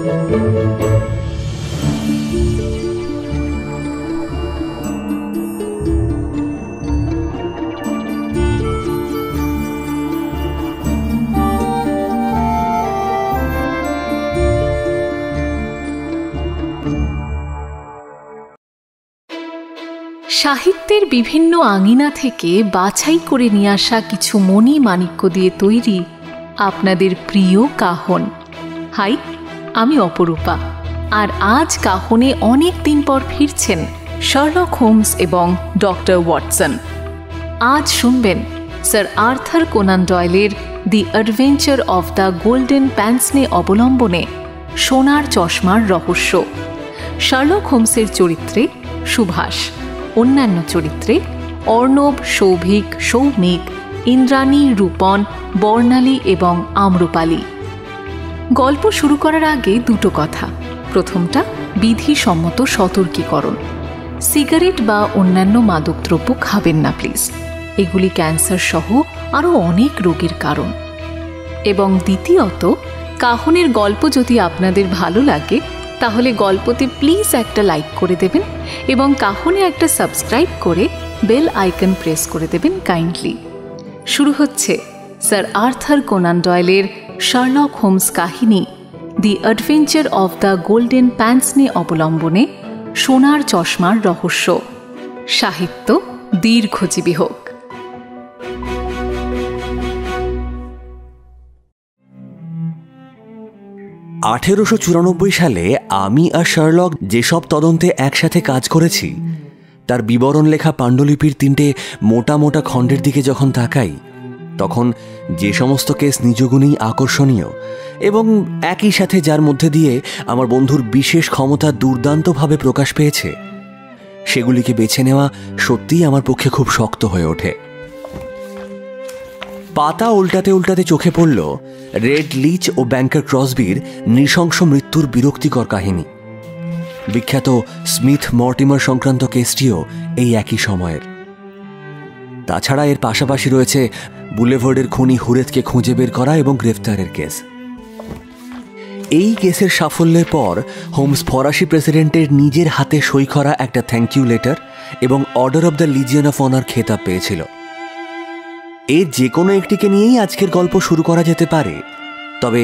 সাহিত্যের বিভিন্ন আঙিনা থেকে বাছাই করে নিয়ে আসা কিছু মণি মাণিক্য দিয়ে তৈরি আপনাদের প্রিয় কাহন। হাই, আমি অপরূপা, আর আজ কাহনে অনেক দিন পর ফিরছেন শার্লক হোমস এবং ডক্টর ওয়াটসন। আজ শুনবেন স্যার আর্থার কোনান ডয়েলের the adventure of the golden pince-nez অবলম্বনে সোনার চশমার রহস্য। শার্লক হোমসের চরিত্রে সুভাষ, অন্যান্য চরিত্রে অর্ণব, সৌভিক, সৌমিক, ইন্দ্রাণী, রূপন, বর্ণালী এবং আম্রপালি। গল্প শুরু করার আগে দুটো কথা। প্রথমটা বিধিসম্মত সতর্কীকরণ। সিগারেট বা অন্যান্য মাদকদ্রব্য খাবেন না প্লিজ, এগুলি ক্যান্সার সহ আরও অনেক রোগের কারণ। এবং দ্বিতীয়ত, কাহনের গল্প যদি আপনাদের ভালো লাগে তাহলে গল্পতে প্লিজ একটা লাইক করে দেবেন এবং কাহনে একটা সাবস্ক্রাইব করে বেল আইকন প্রেস করে দেবেন কাইন্ডলি। শুরু হচ্ছে স্যার আর্থার কোনান ডয়েলের শার্লক হোমস কাহিনী the adventure of the golden pince-nez অবলম্বনে সোনার চশমার রহস্য। সাহিত্য দীর্ঘজীবী হোক। 1894 সালে আমি আর শার্লক যেসব তদন্তে একসাথে কাজ করেছি তার বিবরণ লেখা পাণ্ডুলিপির 3টে মোটা মোটা খণ্ডের দিকে যখন তাকাই, তখন যে সমস্ত কেস নিজ গুণেই আকর্ষণীয় এবং একই সাথে যার মধ্যে দিয়ে আমার বন্ধুর বিশেষ ক্ষমতা দুর্দান্তভাবে প্রকাশ পেয়েছে, সেগুলিকে বেছে নেওয়া সত্যিই আমার পক্ষে খুব শক্ত হয়ে ওঠে। পাতা উল্টাতে উল্টাতে চোখে পড়ল রেড লিচ ও ব্যাংকার ক্রসবির নৃশংস মৃত্যুর বিরক্তিকর কাহিনী। বিখ্যাত স্মিথ মর্টিমার সংক্রান্ত কেসটিও এই একই সময়ের। তাছাড়া এর পাশাপাশি রয়েছে বুলেভার্ডের খুনি হুরেথকে খুঁজে বের করা এবং গ্রেফতারের কেস। এই কেসের সাফল্যের পর হোমস ফরাসি প্রেসিডেন্টের নিজের হাতে সই করা একটা থ্যাংক ইউ লেটার এবং order of the legion of honour খেতাব পেয়েছিল। এর যে কোনো একটিকে নিয়েই আজকের গল্প শুরু করা যেতে পারে, তবে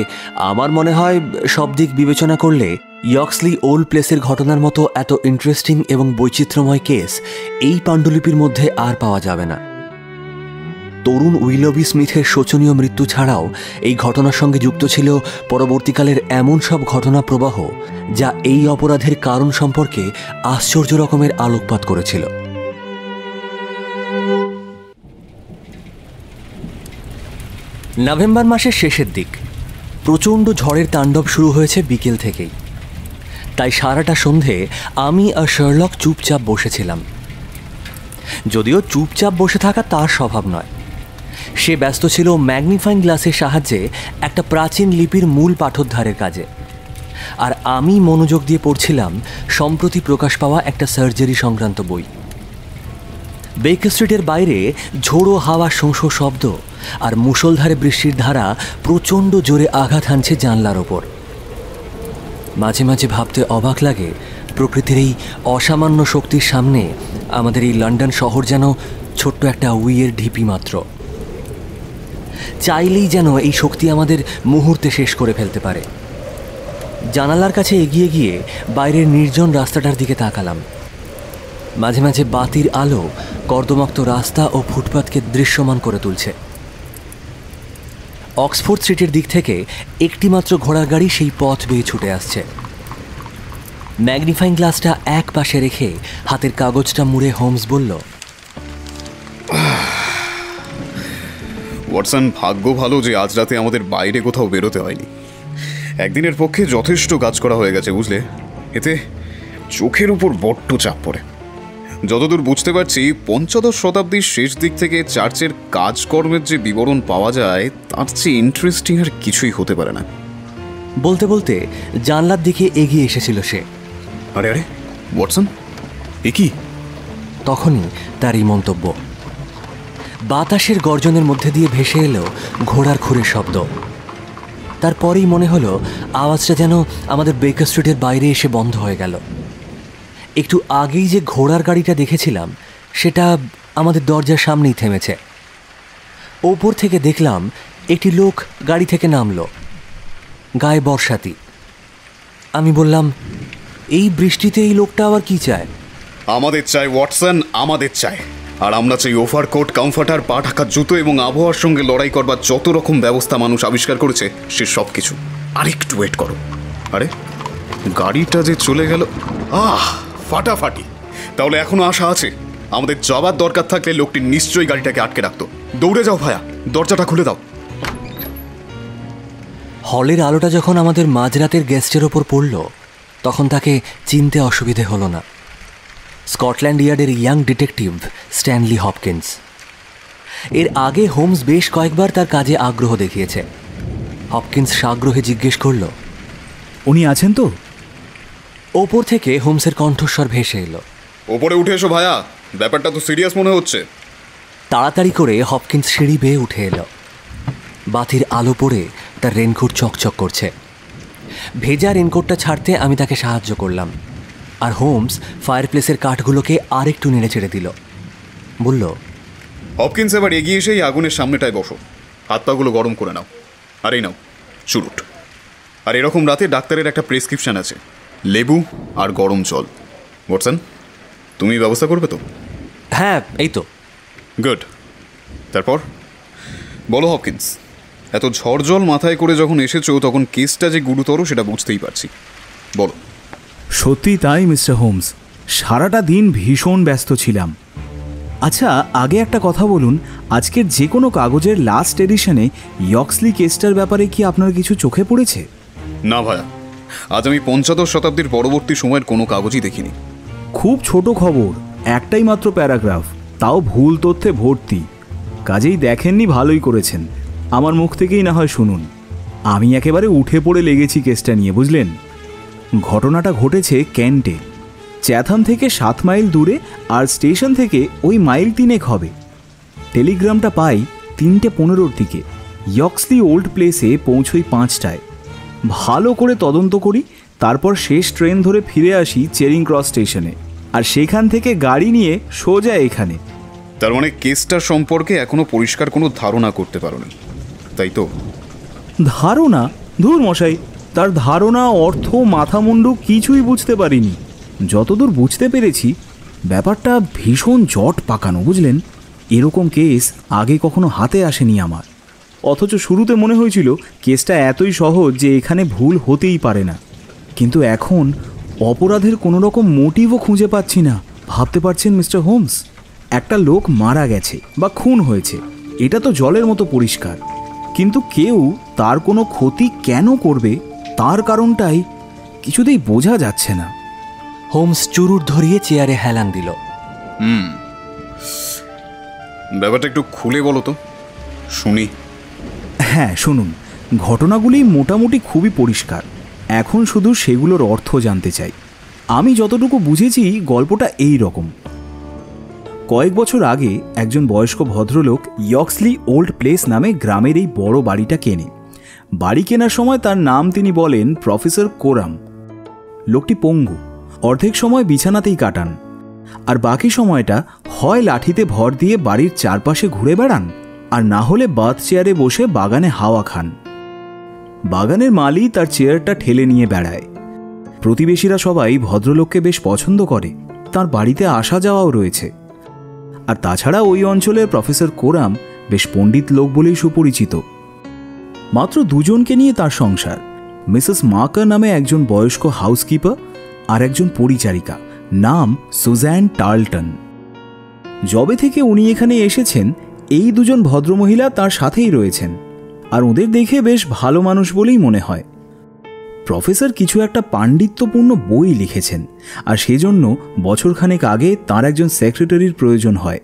আমার মনে হয় সব দিক বিবেচনা করলে ইয়ক্সলি ওল্ড প্লেসের ঘটনার মতো এত ইন্টারেস্টিং এবং বৈচিত্র্যময় কেস এই পাণ্ডুলিপির মধ্যে আর পাওয়া যাবে না। তরুণ উইলবি স্মিথের শোচনীয় মৃত্যু ছাড়াও এই ঘটনার সঙ্গে যুক্ত ছিল পরবর্তীকালের এমন সব ঘটনা প্রবাহ যা এই অপরাধের কারণ সম্পর্কে আশ্চর্য রকমের আলোকপাত করেছিল। নভেম্বর মাসের শেষের দিক, প্রচণ্ড ঝড়ের তাণ্ডব শুরু হয়েছে বিকেল থেকেই। তাই সারাটা সন্ধে আমি আর শার্লক চুপচাপ বসেছিলাম। যদিও চুপচাপ বসে থাকা তার স্বভাব নয়, সে ব্যস্ত ছিল ম্যাগনিফাইং গ্লাসের সাহায্যে একটা প্রাচীন লিপির মূল পাঠোদ্ধারের কাজে, আর আমি মনোযোগ দিয়ে পড়ছিলাম সম্প্রতি প্রকাশ পাওয়া একটা সার্জারি সংক্রান্ত বই। বেকার স্ট্রিটের বাইরে ঝোড়ো হাওয়া শোঁ শব্দ আর মুষলধারে বৃষ্টির ধারা প্রচণ্ড জোরে আঘাত হানছে জানলার ওপর। মাঝে মাঝে ভাবতে অবাক লাগে প্রকৃতির এই অসামান্য শক্তির সামনে আমাদের এই লন্ডন শহর যেন ছোট্ট একটা উইয়ের ঢিপি মাত্র। চাইলেই যেন এই শক্তি আমাদের মুহূর্তে শেষ করে ফেলতে পারে। জানালার কাছে এগিয়ে গিয়ে বাইরের নির্জন রাস্তাটার দিকে তাকালাম। মাঝে মাঝে বাতির আলো কর্দমাক্ত রাস্তা ও ফুটপাতকে দৃশ্যমান করে তুলছে। অক্সফোর্ড স্ট্রিটের দিক থেকে একটিমাত্র ঘোড়ার গাড়ি সেই পথ বেয়ে ছুটে আসছে। ম্যাগনিফাইং গ্লাসটা এক পাশে রেখে হাতের কাগজটা মুড়ে হোমস বলল, ওয়াটসন, ভাগ্য ভালো যে আজ রাতে আমাদের বাইরে কোথাও বেরোতে হয়নি। একদিনের পক্ষে যথেষ্ট কাজ করা হয়ে গেছে, বুঝলে? এতে চোখের উপর বড্ড চাপ পড়ে। যতদূর বুঝতে পারছি 15 শতাব্দীর শেষ দিক থেকে চার্চের কাজকর্মের যে বিবরণ পাওয়া যায় তার চেয়ে ইন্টারেস্টিং আর কিছুই হতে পারে না। বলতে বলতে জানলার দিকে এগিয়ে এসেছিল সে। আরে আরে ওয়াটসন, এ কি? তখনই তার এই মন্তব্য। বাতাসের গর্জনের মধ্যে দিয়ে ভেসে এলো ঘোড়ার খুরের শব্দ। তারপরেই মনে হলো আওয়াজটা যেন আমাদের বেকার স্ট্রিটের বাইরে এসে বন্ধ হয়ে গেল। একটু আগেই যে ঘোড়ার গাড়িটা দেখেছিলাম সেটা আমাদের দরজার সামনেই থেমেছে। ওপর থেকে দেখলাম একটি লোক গাড়ি থেকে নামলো, গায়ে বর্ষাতি। আমি বললাম, এই বৃষ্টিতে এই লোকটা আবার কি চায়? আমাদের চাই ওয়াটসন, আমাদের চাই। আর আমরা চাই ওভারকোট, কমফর্টার, পা ঢাকা জুতো এবং আবহাওয়ার সঙ্গে লড়াই করবার যত রকম ব্যবস্থা মানুষ আবিষ্কার করেছে সে সব কিছু। আরেকটু ওয়েট করো। আরে গাড়িটা যে চলে গেল, ফাটাফাটি। তাহলে এখনো আশা আছে। আমাদের যাবার দরকার থাকলে লোকটি নিশ্চয়ই গাড়িটাকে আটকে রাখতো। দৌড়ে যাও ভায়া, দরজাটা খুলে দাও। হলের আলোটা যখন আমাদের মাঝরাতের গেস্টের ওপর পড়ল তখন তাকে চিনতে অসুবিধে হলো না। স্কটল্যান্ড ইয়ার্ডের ইয়াং ডিটেকটিভ স্ট্যানলি হপকিন্স। এর আগে হোমস বেশ কয়েকবার তার কাজে আগ্রহ দেখিয়েছে। হপকিন্স সাগ্রহে জিজ্ঞেস করল, উনি আছেন তো? ওপর থেকে হোমসের কণ্ঠস্বর ভেসে এলো, ওপরে উঠে এসো ভায়া, ব্যাপারটা তো সিরিয়াস মনে হচ্ছে। তাড়াতাড়ি করে হপকিন্স সিঁড়ি বেয়ে উঠে এলো। বাতির আলো পড়ে তার রেনকোট চকচক করছে। ভেজা রেনকোটটা ছাড়তে আমি তাকে সাহায্য করলাম, আর হোমস ফায়ারপ্লেসের কাঠগুলোকে আরেকটু নেড়ে চেড়ে দিল। বলল, হপকিন্স এবার এগিয়ে এসে এই আগুনের সামনেটায় বসো, হাত পাগুলো গরম করে নাও। আর এই নাও চুরুট। আর এরকম রাতে ডাক্তারের একটা প্রেসক্রিপশন আছে, লেবু আর গরম জল। ওয়াটসন, তুমি ব্যবস্থা করবে তো? হ্যাঁ, এই তো। গুড। তারপর বলো হপকিন্স, এত ঝড় জল মাথায় করে যখন এসেছো তখন কেসটা যে গুরুতর সেটা বুঝতেই পারছি। বলো। সত্যি তাই মিস্টার হোমস, সারাটা দিন ভীষণ ব্যস্ত ছিলাম। আচ্ছা, আগে একটা কথা বলুন, আজকের যে কোনো কাগজের লাস্ট এডিশনে ইয়ক্সলি কেসটার ব্যাপারে কি আপনার কিছু চোখে পড়েছে? না ভায়া, আজ আমি 85 শতাব্দীর পরবর্তী সময়ের কোনো কাগজই দেখিনি। খুব ছোট খবর, একটাই মাত্র প্যারাগ্রাফ, তাও ভুল তথ্যে ভর্তি। কাজেই দেখেননি, ভালোই করেছেন। আমার মুখ থেকেই না হয় শুনুন। আমি একেবারে উঠে পড়ে লেগেছি কেসটা নিয়ে, বুঝলেন। ঘটনাটা ঘটেছে ক্যান্টে, চ্যাথাম থেকে 7 মাইল দূরে, আর স্টেশন থেকে ওই মাইল 3 হবে। টেলিগ্রামটা পাই 3:15 দিকে। ইয়ক্সলি ওল্ড প্লেসে পৌঁছই 5টায়। ভালো করে তদন্ত করি, তারপর শেষ ট্রেন ধরে ফিরে আসি চেরিং ক্রস স্টেশনে, আর সেখান থেকে গাড়ি নিয়ে সোজা এখানে। তার মানে কেসটার সম্পর্কে এখনো পরিষ্কার কোনো ধারণা করতে পারোনি, তাই তো? ধারণা? ধুর মশাই, তার ধারণা, অর্থ, মাথামুন্ডু কিছুই বুঝতে পারিনি। যতদূর বুঝতে পেরেছি ব্যাপারটা ভীষণ জট পাকানো, বুঝলেন। এরকম কেস আগে কখনো হাতে আসেনি আমার। অথচ শুরুতে মনে হয়েছিল কেসটা এতই সহজ যে এখানে ভুল হতেই পারে না। কিন্তু এখন অপরাধের কোনো রকম মোটিভও খুঁজে পাচ্ছি না। ভাবতে পারছেন মিস্টার হোমস, একটা লোক মারা গেছে বা খুন হয়েছে, এটা তো জলের মতো পরিষ্কার। কিন্তু কেউ তার কোনো ক্ষতি কেন করবে তার কারণটাই কিছুতেই বোঝা যাচ্ছে না। হোমস চুরুট ধরিয়ে চেয়ারে হেলান দিল। ব্যাপারটা একটু খুলে বলো তো, শুনি। হ্যাঁ শুনুন, ঘটনাগুলি মোটামুটি খুবই পরিষ্কার। এখন শুধু সেগুলোর অর্থ জানতে চাই। আমি যতটুকু বুঝেছি গল্পটা এই রকম। কয়েক বছর আগে একজন বয়স্ক ভদ্রলোক ইয়ক্সলি ওল্ড প্লেস নামে গ্রামের এই বড় বাড়িটা কেনে। বাড়ি কেনার সময় তার নাম তিনি বলেন প্রফেসর কোরাম। লোকটি পঙ্গু, অর্ধেক সময় বিছানাতেই কাটান, আর বাকি সময়টা হয় লাঠিতে ভর দিয়ে বাড়ির চারপাশে ঘুরে বেড়ান, আর না হলে বাথ চেয়ারে বসে বাগানে হাওয়া খান। বাগানের মালি তার চেয়ারটা ঠেলে নিয়ে বেড়ায়। প্রতিবেশীরা সবাই ভদ্রলোককে বেশ পছন্দ করে, তার বাড়িতে আসা যাওয়াও রয়েছে। আর তাছাড়া ওই অঞ্চলের প্রফেসর কোরাম বেশ পণ্ডিত লোক বলেই সুপরিচিত। মাত্র 2 জনকে নিয়ে তার সংসার। মিসেস মার্কার নামে একজন বয়স্ক হাউসকিপার আর একজন পরিচারিকা, নাম সুজ্যান টার্লটন। যবে থেকে উনি এখানে এসেছেন এই 2 জন ভদ্রমহিলা তার সাথেই রয়েছেন, আর ওদের দেখে বেশ ভালো মানুষ বলেই মনে হয়। প্রফেসর কিছু একটা পাণ্ডিত্যপূর্ণ বই লিখেছেন, আর সেজন্য বছরখানেক আগে তার একজন সেক্রেটারির প্রয়োজন হয়।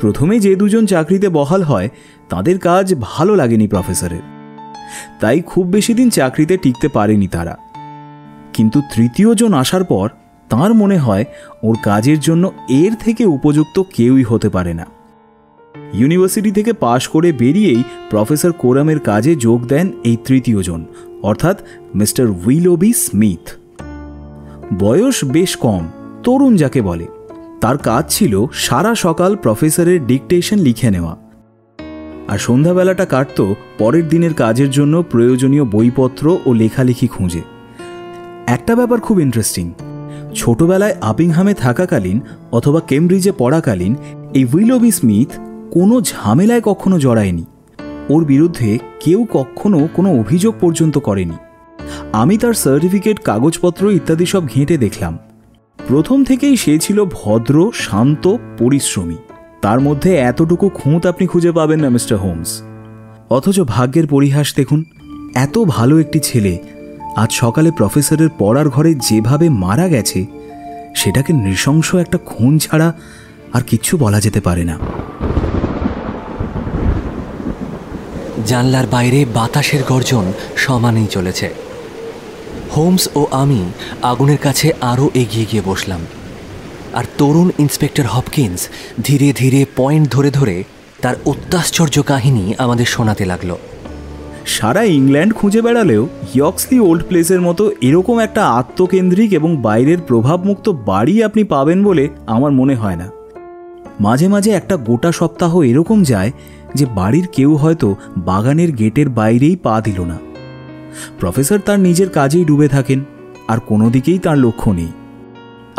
প্রথমে যে 2 জন চাকরিতে বহাল হয় তাদের কাজ ভালো লাগেনি প্রফেসরের, তাই খুব বেশি দিন চাকরিতে টিকতে পারেনি তারা। কিন্তু 3য় জন আসার পর তার মনে হয় ওর কাজের জন্য এর থেকে উপযুক্ত কেউই হতে পারে না। ইউনিভার্সিটি থেকে পাশ করে বেরিয়েই প্রফেসর কোরামের কাজে যোগ দেন এই তৃতীয় জন, অর্থাৎ মিস্টার উইলোবি স্মিথ। বয়স বেশ কম, তরুণ যাকে বলে। তার কাজ ছিল সারা সকাল প্রফেসরের ডিকটেশন লিখে নেওয়া, আর সন্ধ্যাবেলাটা কাটত পরের দিনের কাজের জন্য প্রয়োজনীয় বইপত্র ও লেখালেখি খুঁজে। একটা ব্যাপার খুব ইন্টারেস্টিং, ছোটবেলায় আপিংহামে থাকাকালীন অথবা কেমব্রিজে পড়াকালীন এই উইলোবি স্মিথ কোনো ঝামেলায় কখনো জড়ায়নি। ওর বিরুদ্ধে কেউ কখনো কোনো অভিযোগ পর্যন্ত করেনি। আমি তার সার্টিফিকেট, কাগজপত্র ইত্যাদি সব ঘেঁটে দেখলাম। প্রথম থেকেই সে ছিল ভদ্র, শান্ত, পরিশ্রমী। তার মধ্যে এতটুকু খুঁত আপনি খুঁজে পাবেন না মিস্টার হোমস। অথচ ভাগ্যের পরিহাস দেখুন, এত ভালো একটি ছেলে আজ সকালে প্রফেসরের পড়ার ঘরে যেভাবে মারা গেছে, সেটাকে নৃশংস একটা খুন ছাড়া আর কিচ্ছু বলা যেতে পারে না। জানলার বাইরে বাতাসের গর্জন সমানেই চলেছে। হোমস ও আমি আগুনের কাছে আরও এগিয়ে গিয়ে বসলাম, আর তরুণ ইন্সপেক্টর হপকিন্স ধীরে ধীরে পয়েন্ট ধরে ধরে তার অত্যাশ্চর্য কাহিনী আমাদের শোনাতে লাগলো। সারা ইংল্যান্ড খুঁজে বেড়ালেও ইয়ক্সলি ওল্ড প্লেসের মতো এরকম একটা আত্মকেন্দ্রিক এবং বাইরের প্রভাবমুক্ত বাড়ি আপনি পাবেন বলে আমার মনে হয় না। মাঝে মাঝে একটা গোটা সপ্তাহ এরকম যায় যে বাড়ির কেউ হয়তো বাগানের গেটের বাইরেই পা দিল না। প্রফেসর তার নিজের কাজেই ডুবে থাকেন, আর কোনো দিকেই তার লক্ষ্য নেই।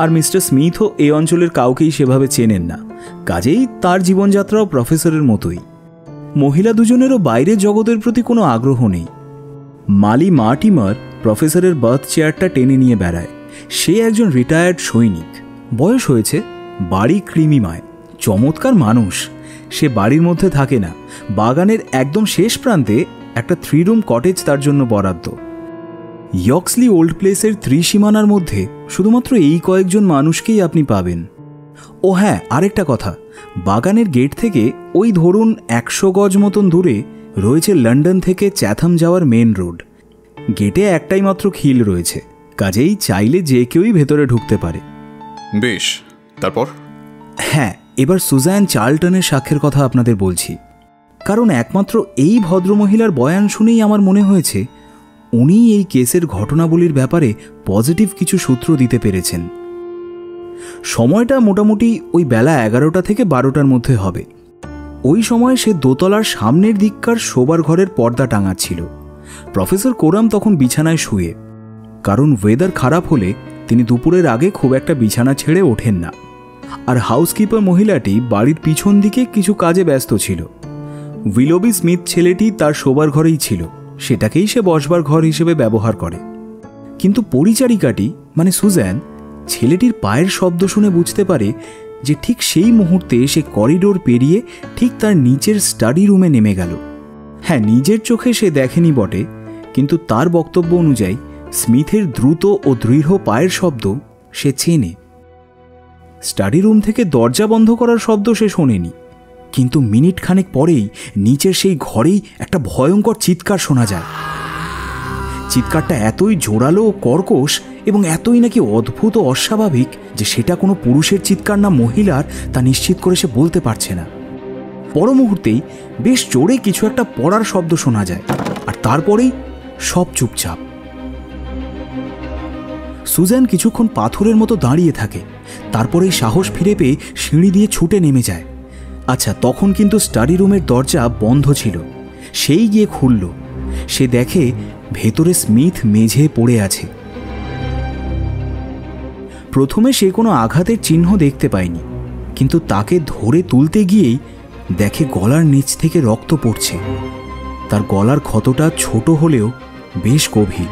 আর মিস্টার স্মিথও এই অঞ্চলের কাউকেই সেভাবে চেনেন না, কাজেই তার জীবনযাত্রাও প্রফেসরের মতোই। মহিলা দুজনেরও বাইরের জগতের প্রতি কোনো আগ্রহ নেই। মালি মার্টিমার প্রফেসরের বার্থ চেয়ারটা টেনে নিয়ে বেড়ায়। সে একজন রিটায়ার্ড সৈনিক, বয়স হয়েছে, বাড়ি ক্রিমিমায়, চমৎকার মানুষ। সে বাড়ির মধ্যে থাকে না, বাগানের একদম শেষ প্রান্তে একটা 3 রুম কটেজ তার জন্য বরাদ্দ। ইয়ক্সলি ওল্ড প্লেসের ত্রিসীমানার মধ্যে শুধুমাত্র এই কয়েকজন মানুষকেই আপনি পাবেন। ও হ্যাঁ, আরেকটা কথা, বাগানের গেট থেকে ওই ধরুন 100 গজ মতন দূরে রয়েছে লন্ডন থেকে চ্যাথাম যাওয়ার মেন রোড। গেটে একটাই মাত্র খিল রয়েছে, কাজেই চাইলে যে কেউই ভেতরে ঢুকতে পারে। বেশ, তারপর? হ্যাঁ, এবার সুজান চার্লটনের সাক্ষ্যের কথা আপনাদের বলছি, কারণ একমাত্র এই ভদ্রমহিলার বয়ান শুনেই আমার মনে হয়েছে উনি এই কেসের ঘটনাবলীর ব্যাপারে পজিটিভ কিছু সূত্র দিতে পেরেছেন। সময়টা মোটামুটি ওই বেলা 11টা থেকে 12টার মধ্যে হবে। ওই সময় সে দোতলার সামনের দিককার শোবার ঘরের পর্দা টাঙাচ্ছিল। প্রফেসর কোরাম তখন বিছানায় শুয়ে, কারণ ওয়েদার খারাপ হলে তিনি দুপুরের আগে খুব একটা বিছানা ছেড়ে ওঠেন না। আর হাউসকিপার মহিলাটি বাড়ির পিছন দিকে কিছু কাজে ব্যস্ত ছিল। উইলোবি স্মিথ ছেলেটি তার শোবার ঘরেই ছিল, সেটাকেই সে বসবার ঘর হিসেবে ব্যবহার করে। কিন্তু পরিচারিকাটি মানে সুজান ছেলেটির পায়ের শব্দ শুনে বুঝতে পারে যে ঠিক সেই মুহূর্তে সে করিডোর পেরিয়ে ঠিক তার নিচের স্টাডি রুমে নেমে গেল। হ্যাঁ, নিজের চোখে সে দেখেনি বটে, কিন্তু তার বক্তব্য অনুযায়ী স্মিথের দ্রুত ও দৃঢ় পায়ের শব্দ সে চেনে। স্টাডি রুম থেকে দরজা বন্ধ করার শব্দ সে শোনেনি, কিন্তু মিনিট খানেক পরেই নিচের সেই ঘরেই একটা ভয়ঙ্কর চিৎকার শোনা যায়। চিৎকারটা এতই জোরালো ও কর্কশ এবং এতই নাকি অদ্ভুত ও অস্বাভাবিক যে সেটা কোনো পুরুষের চিৎকার না মহিলার তা নিশ্চিত করে সে বলতে পারছে না। পর মুহূর্তেই বেশ জোরে কিছু একটা পড়ার শব্দ শোনা যায়, আর তারপরেই সব চুপচাপ। সুজান কিছুক্ষণ পাথরের মতো দাঁড়িয়ে থাকে, তারপরেই সাহস ফিরে পেয়ে সিঁড়ি দিয়ে ছুটে নেমে যায়। আচ্ছা, তখন কিন্তু স্টাডি রুমের দরজা বন্ধ ছিল। সেই গিয়ে খুলল, সে দেখে ভেতরে স্মিথ মেঝে পড়ে আছে। প্রথমে সে কোনো আঘাতের চিহ্ন দেখতে পায়নি, কিন্তু তাকে ধরে তুলতে গিয়েই দেখে গলার নিচ থেকে রক্ত পড়ছে। তার গলার ক্ষতটা ছোট হলেও বেশ গভীর।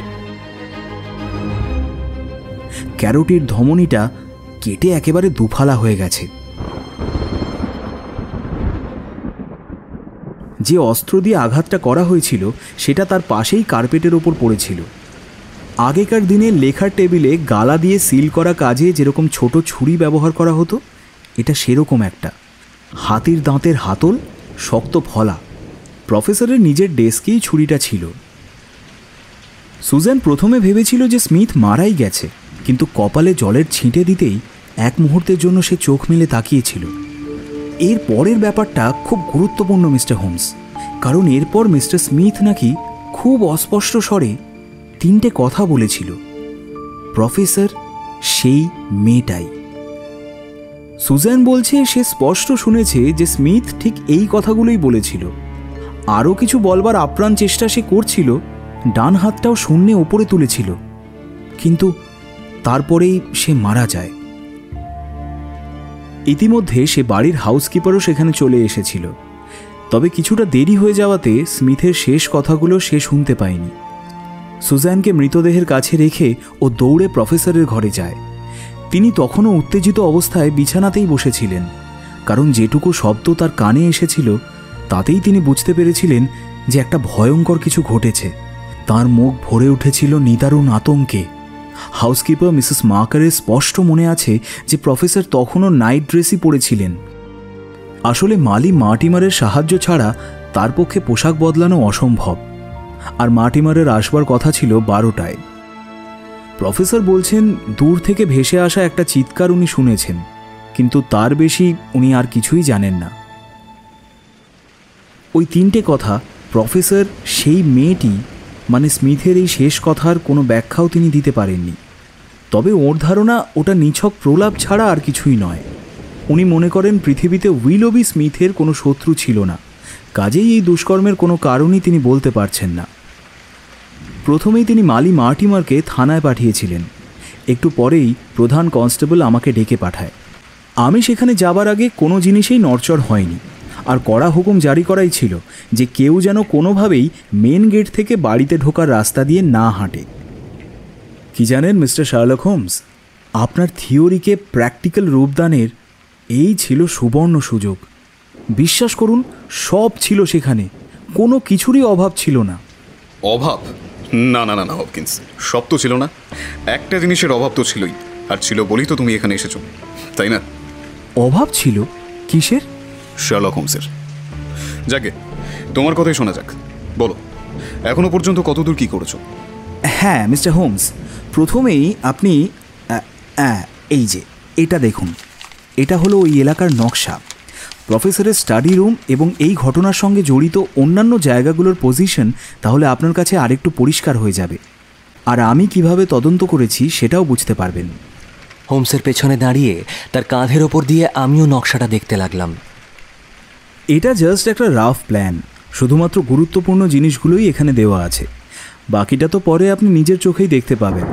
ক্যারোটির ধমনীটা কেটে একেবারে দুফালা হয়ে গেছে। যে অস্ত্র দিয়ে আঘাতটা করা হয়েছিল সেটা তার পাশেই কার্পেটের ওপর পড়েছিল। আগেকার দিনে লেখার টেবিলে গালা দিয়ে সিল করা কাজে যেরকম ছোট ছুরি ব্যবহার করা হতো, এটা সেরকম একটা হাতির দাঁতের হাতল, শক্ত ফলা। প্রফেসরের নিজের ডেস্কেই ছুরিটা ছিল। সুজান প্রথমে ভেবেছিল যে স্মিথ মারাই গেছে, কিন্তু কপালে জলের ছিটে দিতেই এক মুহূর্তের জন্য সে চোখ মেলে তাকিয়েছিল। এর পরের ব্যাপারটা খুব গুরুত্বপূর্ণ মিস্টার হোমস, কারণ এরপর মিস্টার স্মিথ নাকি খুব অস্পষ্ট স্বরে 3টে কথা বলেছিল। প্রফেসর সেই মেয়েটাই। সুজান বলছে সে স্পষ্ট শুনেছে যে স্মিথ ঠিক এই কথাগুলোই বলেছিল। আরও কিছু বলবার আপ্রাণ চেষ্টা সে করছিল, ডান হাতটাও শূন্যে ওপরে তুলেছিল, কিন্তু তারপরেই সে মারা যায়। ইতিমধ্যে সে বাড়ির হাউসকিপারও সেখানে চলে এসেছিল, তবে কিছুটা দেরি হয়ে যাওয়াতে স্মিথের শেষ কথাগুলো সে শুনতে পায়নি। সুজানকে মৃতদেহের কাছে রেখে ও দৌড়ে প্রফেসরের ঘরে যায়। তিনি তখনও উত্তেজিত অবস্থায় বিছানাতেই বসেছিলেন, কারণ যেটুকু শব্দ তার কানে এসেছিল তাতেই তিনি বুঝতে পেরেছিলেন যে একটা ভয়ঙ্কর কিছু ঘটেছে। তার মুখ ভরে উঠেছিল নিদারুণ আতঙ্কে। হাউসকিপার মিসেস মার্কারের স্পষ্ট মনে আছে যে প্রফেসর তখনও নাইট ড্রেসই পরেছিলেন। আসলে মালি মার্টিমারের সাহায্য ছাড়া তার পক্ষে পোশাক বদলানো অসম্ভব, আর মার্টিমারের আসবার কথা ছিল 12টায়। প্রফেসর বলছেন দূর থেকে ভেসে আসা একটা চিৎকার উনি শুনেছেন, কিন্তু তার বেশি উনি আর কিছুই জানেন না। ওই 3টে কথা প্রফেসর সেই মেয়েটি মানে স্মিথের এই শেষ কথার কোনো ব্যাখ্যাও তিনি দিতে পারেননি। তবে ওর ধারণা ওটা নিছক প্রলাপ ছাড়া আর কিছুই নয়। উনি মনে করেন পৃথিবীতে উইলবি স্মিথের কোনো শত্রু ছিল না, কাজেই এই দুষ্কর্মের কোনো কারণই তিনি বলতে পারছেন না। প্রথমেই তিনি মালি মার্টিমারকে থানায় পাঠিয়েছিলেন। একটু পরেই প্রধান কনস্টেবল আমাকে ডেকে পাঠায়। আমি সেখানে যাবার আগে কোনো জিনিসেই নড়চড় হয়নি, আর কড়া হুকুম জারি করাই ছিল যে কেউ যেন কোনোভাবেই মেন গেট থেকে বাড়িতে ঢোকার রাস্তা দিয়ে না হাঁটে। কি জানেন মিস্টার শার্লক হোমস, আপনার থিওরিকে প্র্যাকটিক্যাল রূপদানের এই ছিল সুবর্ণ সুযোগ। বিশ্বাস করুন, সব ছিল সেখানে, কোনো কিছুরই অভাব ছিল না। অভাব? না না না না হপকিন্স, সব তো ছিল না। একটা জিনিসের অভাব তো ছিলই, আর ছিল বলেই তো তুমি এখানে এসেছো, তাই না? অভাব ছিল? কিসের? শার্লক হোমসের। যাকে তোমার কথাই শোনা যাক, বলো এখনো পর্যন্ত কতদূর কি করেছো? হ্যাঁ মিস্টার হোমস, প্রথমেই আপনি এই যে এটা দেখুন, এটা হলো ওই এলাকার নকশা। প্রফেসরের স্টাডি রুম এবং এই ঘটনার সঙ্গে জড়িত অন্যান্য জায়গাগুলোর পজিশন তাহলে আপনার কাছে আরেকটু পরিষ্কার হয়ে যাবে, আর আমি কিভাবে তদন্ত করেছি সেটাও বুঝতে পারবেন। হোমসের পেছনে দাঁড়িয়ে তার কাঁধের ওপর দিয়ে আমিও নকশাটা দেখতে লাগলাম। এটা জাস্ট একটা রাফ প্ল্যান, শুধুমাত্র গুরুত্বপূর্ণ জিনিসগুলোই এখানে দেওয়া আছে, বাকিটা তো পরে আপনি নিজের চোখেই দেখতে পাবেন।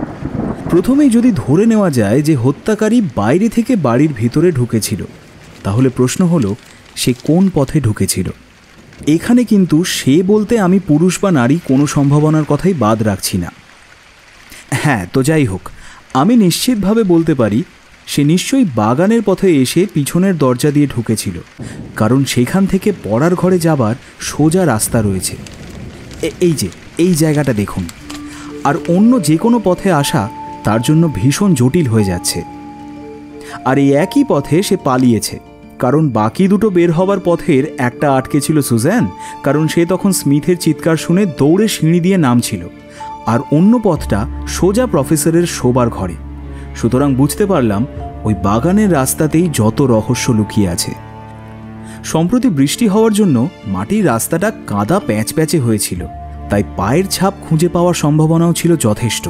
প্রথমেই যদি ধরে নেওয়া যায় যে হত্যাকারী বাইরে থেকে বাড়ির ভিতরে ঢুকেছিল, তাহলে প্রশ্ন হলো সে কোন পথে ঢুকেছিল। এখানে কিন্তু সে বলতে আমি পুরুষ বা নারী কোনো সম্ভাবনার কথাই বাদ রাখছি না। হ্যাঁ, তো যাই হোক, আমি নিশ্চিতভাবে বলতে পারি সে নিশ্চয়ই বাগানের পথে এসে পিছনের দরজা দিয়ে ঢুকেছিল, কারণ সেখান থেকে পড়ার ঘরে যাবার সোজা রাস্তা রয়েছে। এই যে এই জায়গাটা দেখুন, আর অন্য যে কোনো পথে আসা তার জন্য ভীষণ জটিল হয়ে যাচ্ছে। আর এই একই পথে সে পালিয়েছে, কারণ বাকি দুটো বের হবার পথের একটা আটকে ছিল সুজান, কারণ সে তখন স্মিথের চিৎকার শুনে দৌড়ে সিঁড়ি দিয়ে নামছিল, আর অন্য পথটা সোজা প্রফেসরের শোবার ঘরে। সুতরাং বুঝতে পারলাম ওই বাগানের রাস্তাতেই যত রহস্য লুকিয়ে আছে। সম্প্রতি বৃষ্টি হওয়ার জন্য মাটির রাস্তাটা কাদা প্যাঁচপ্যাঁচে হয়েছিল, তাই পায়ের ছাপ খুঁজে পাওয়ার সম্ভাবনাও ছিল যথেষ্ট।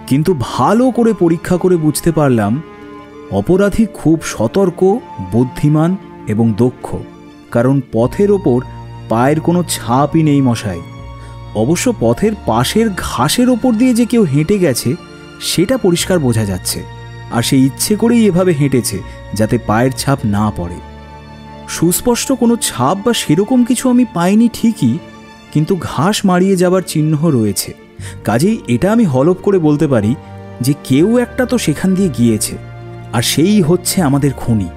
কিন্তু ভালো করে পরীক্ষা করে বুঝতে পারলাম অপরাধী খুব সতর্ক, বুদ্ধিমান এবং দক্ষ, কারণ পথের ওপর পায়ের কোনো ছাপই নেই মশাই। অবশ্য পথের পাশের ঘাসের ওপর দিয়ে যে কেউ হেঁটে গেছে সেটা পরিষ্কার বোঝা যাচ্ছে, আর সে ইচ্ছে করেই এভাবে হেঁটেছে যাতে পায়ের ছাপ না পড়ে। সুস্পষ্ট কোনো ছাপ বা সেরকম কিছু আমি পাইনি ঠিকই, কিন্তু ঘাস মারিয়ে যাবার চিহ্ন রয়েছে। কাজেই এটা আমি হলফ করে বলতে পারি যে কেউ একটা তো সেখান দিয়ে গিয়েছে, আর সেই হচ্ছে আমাদের খুনি,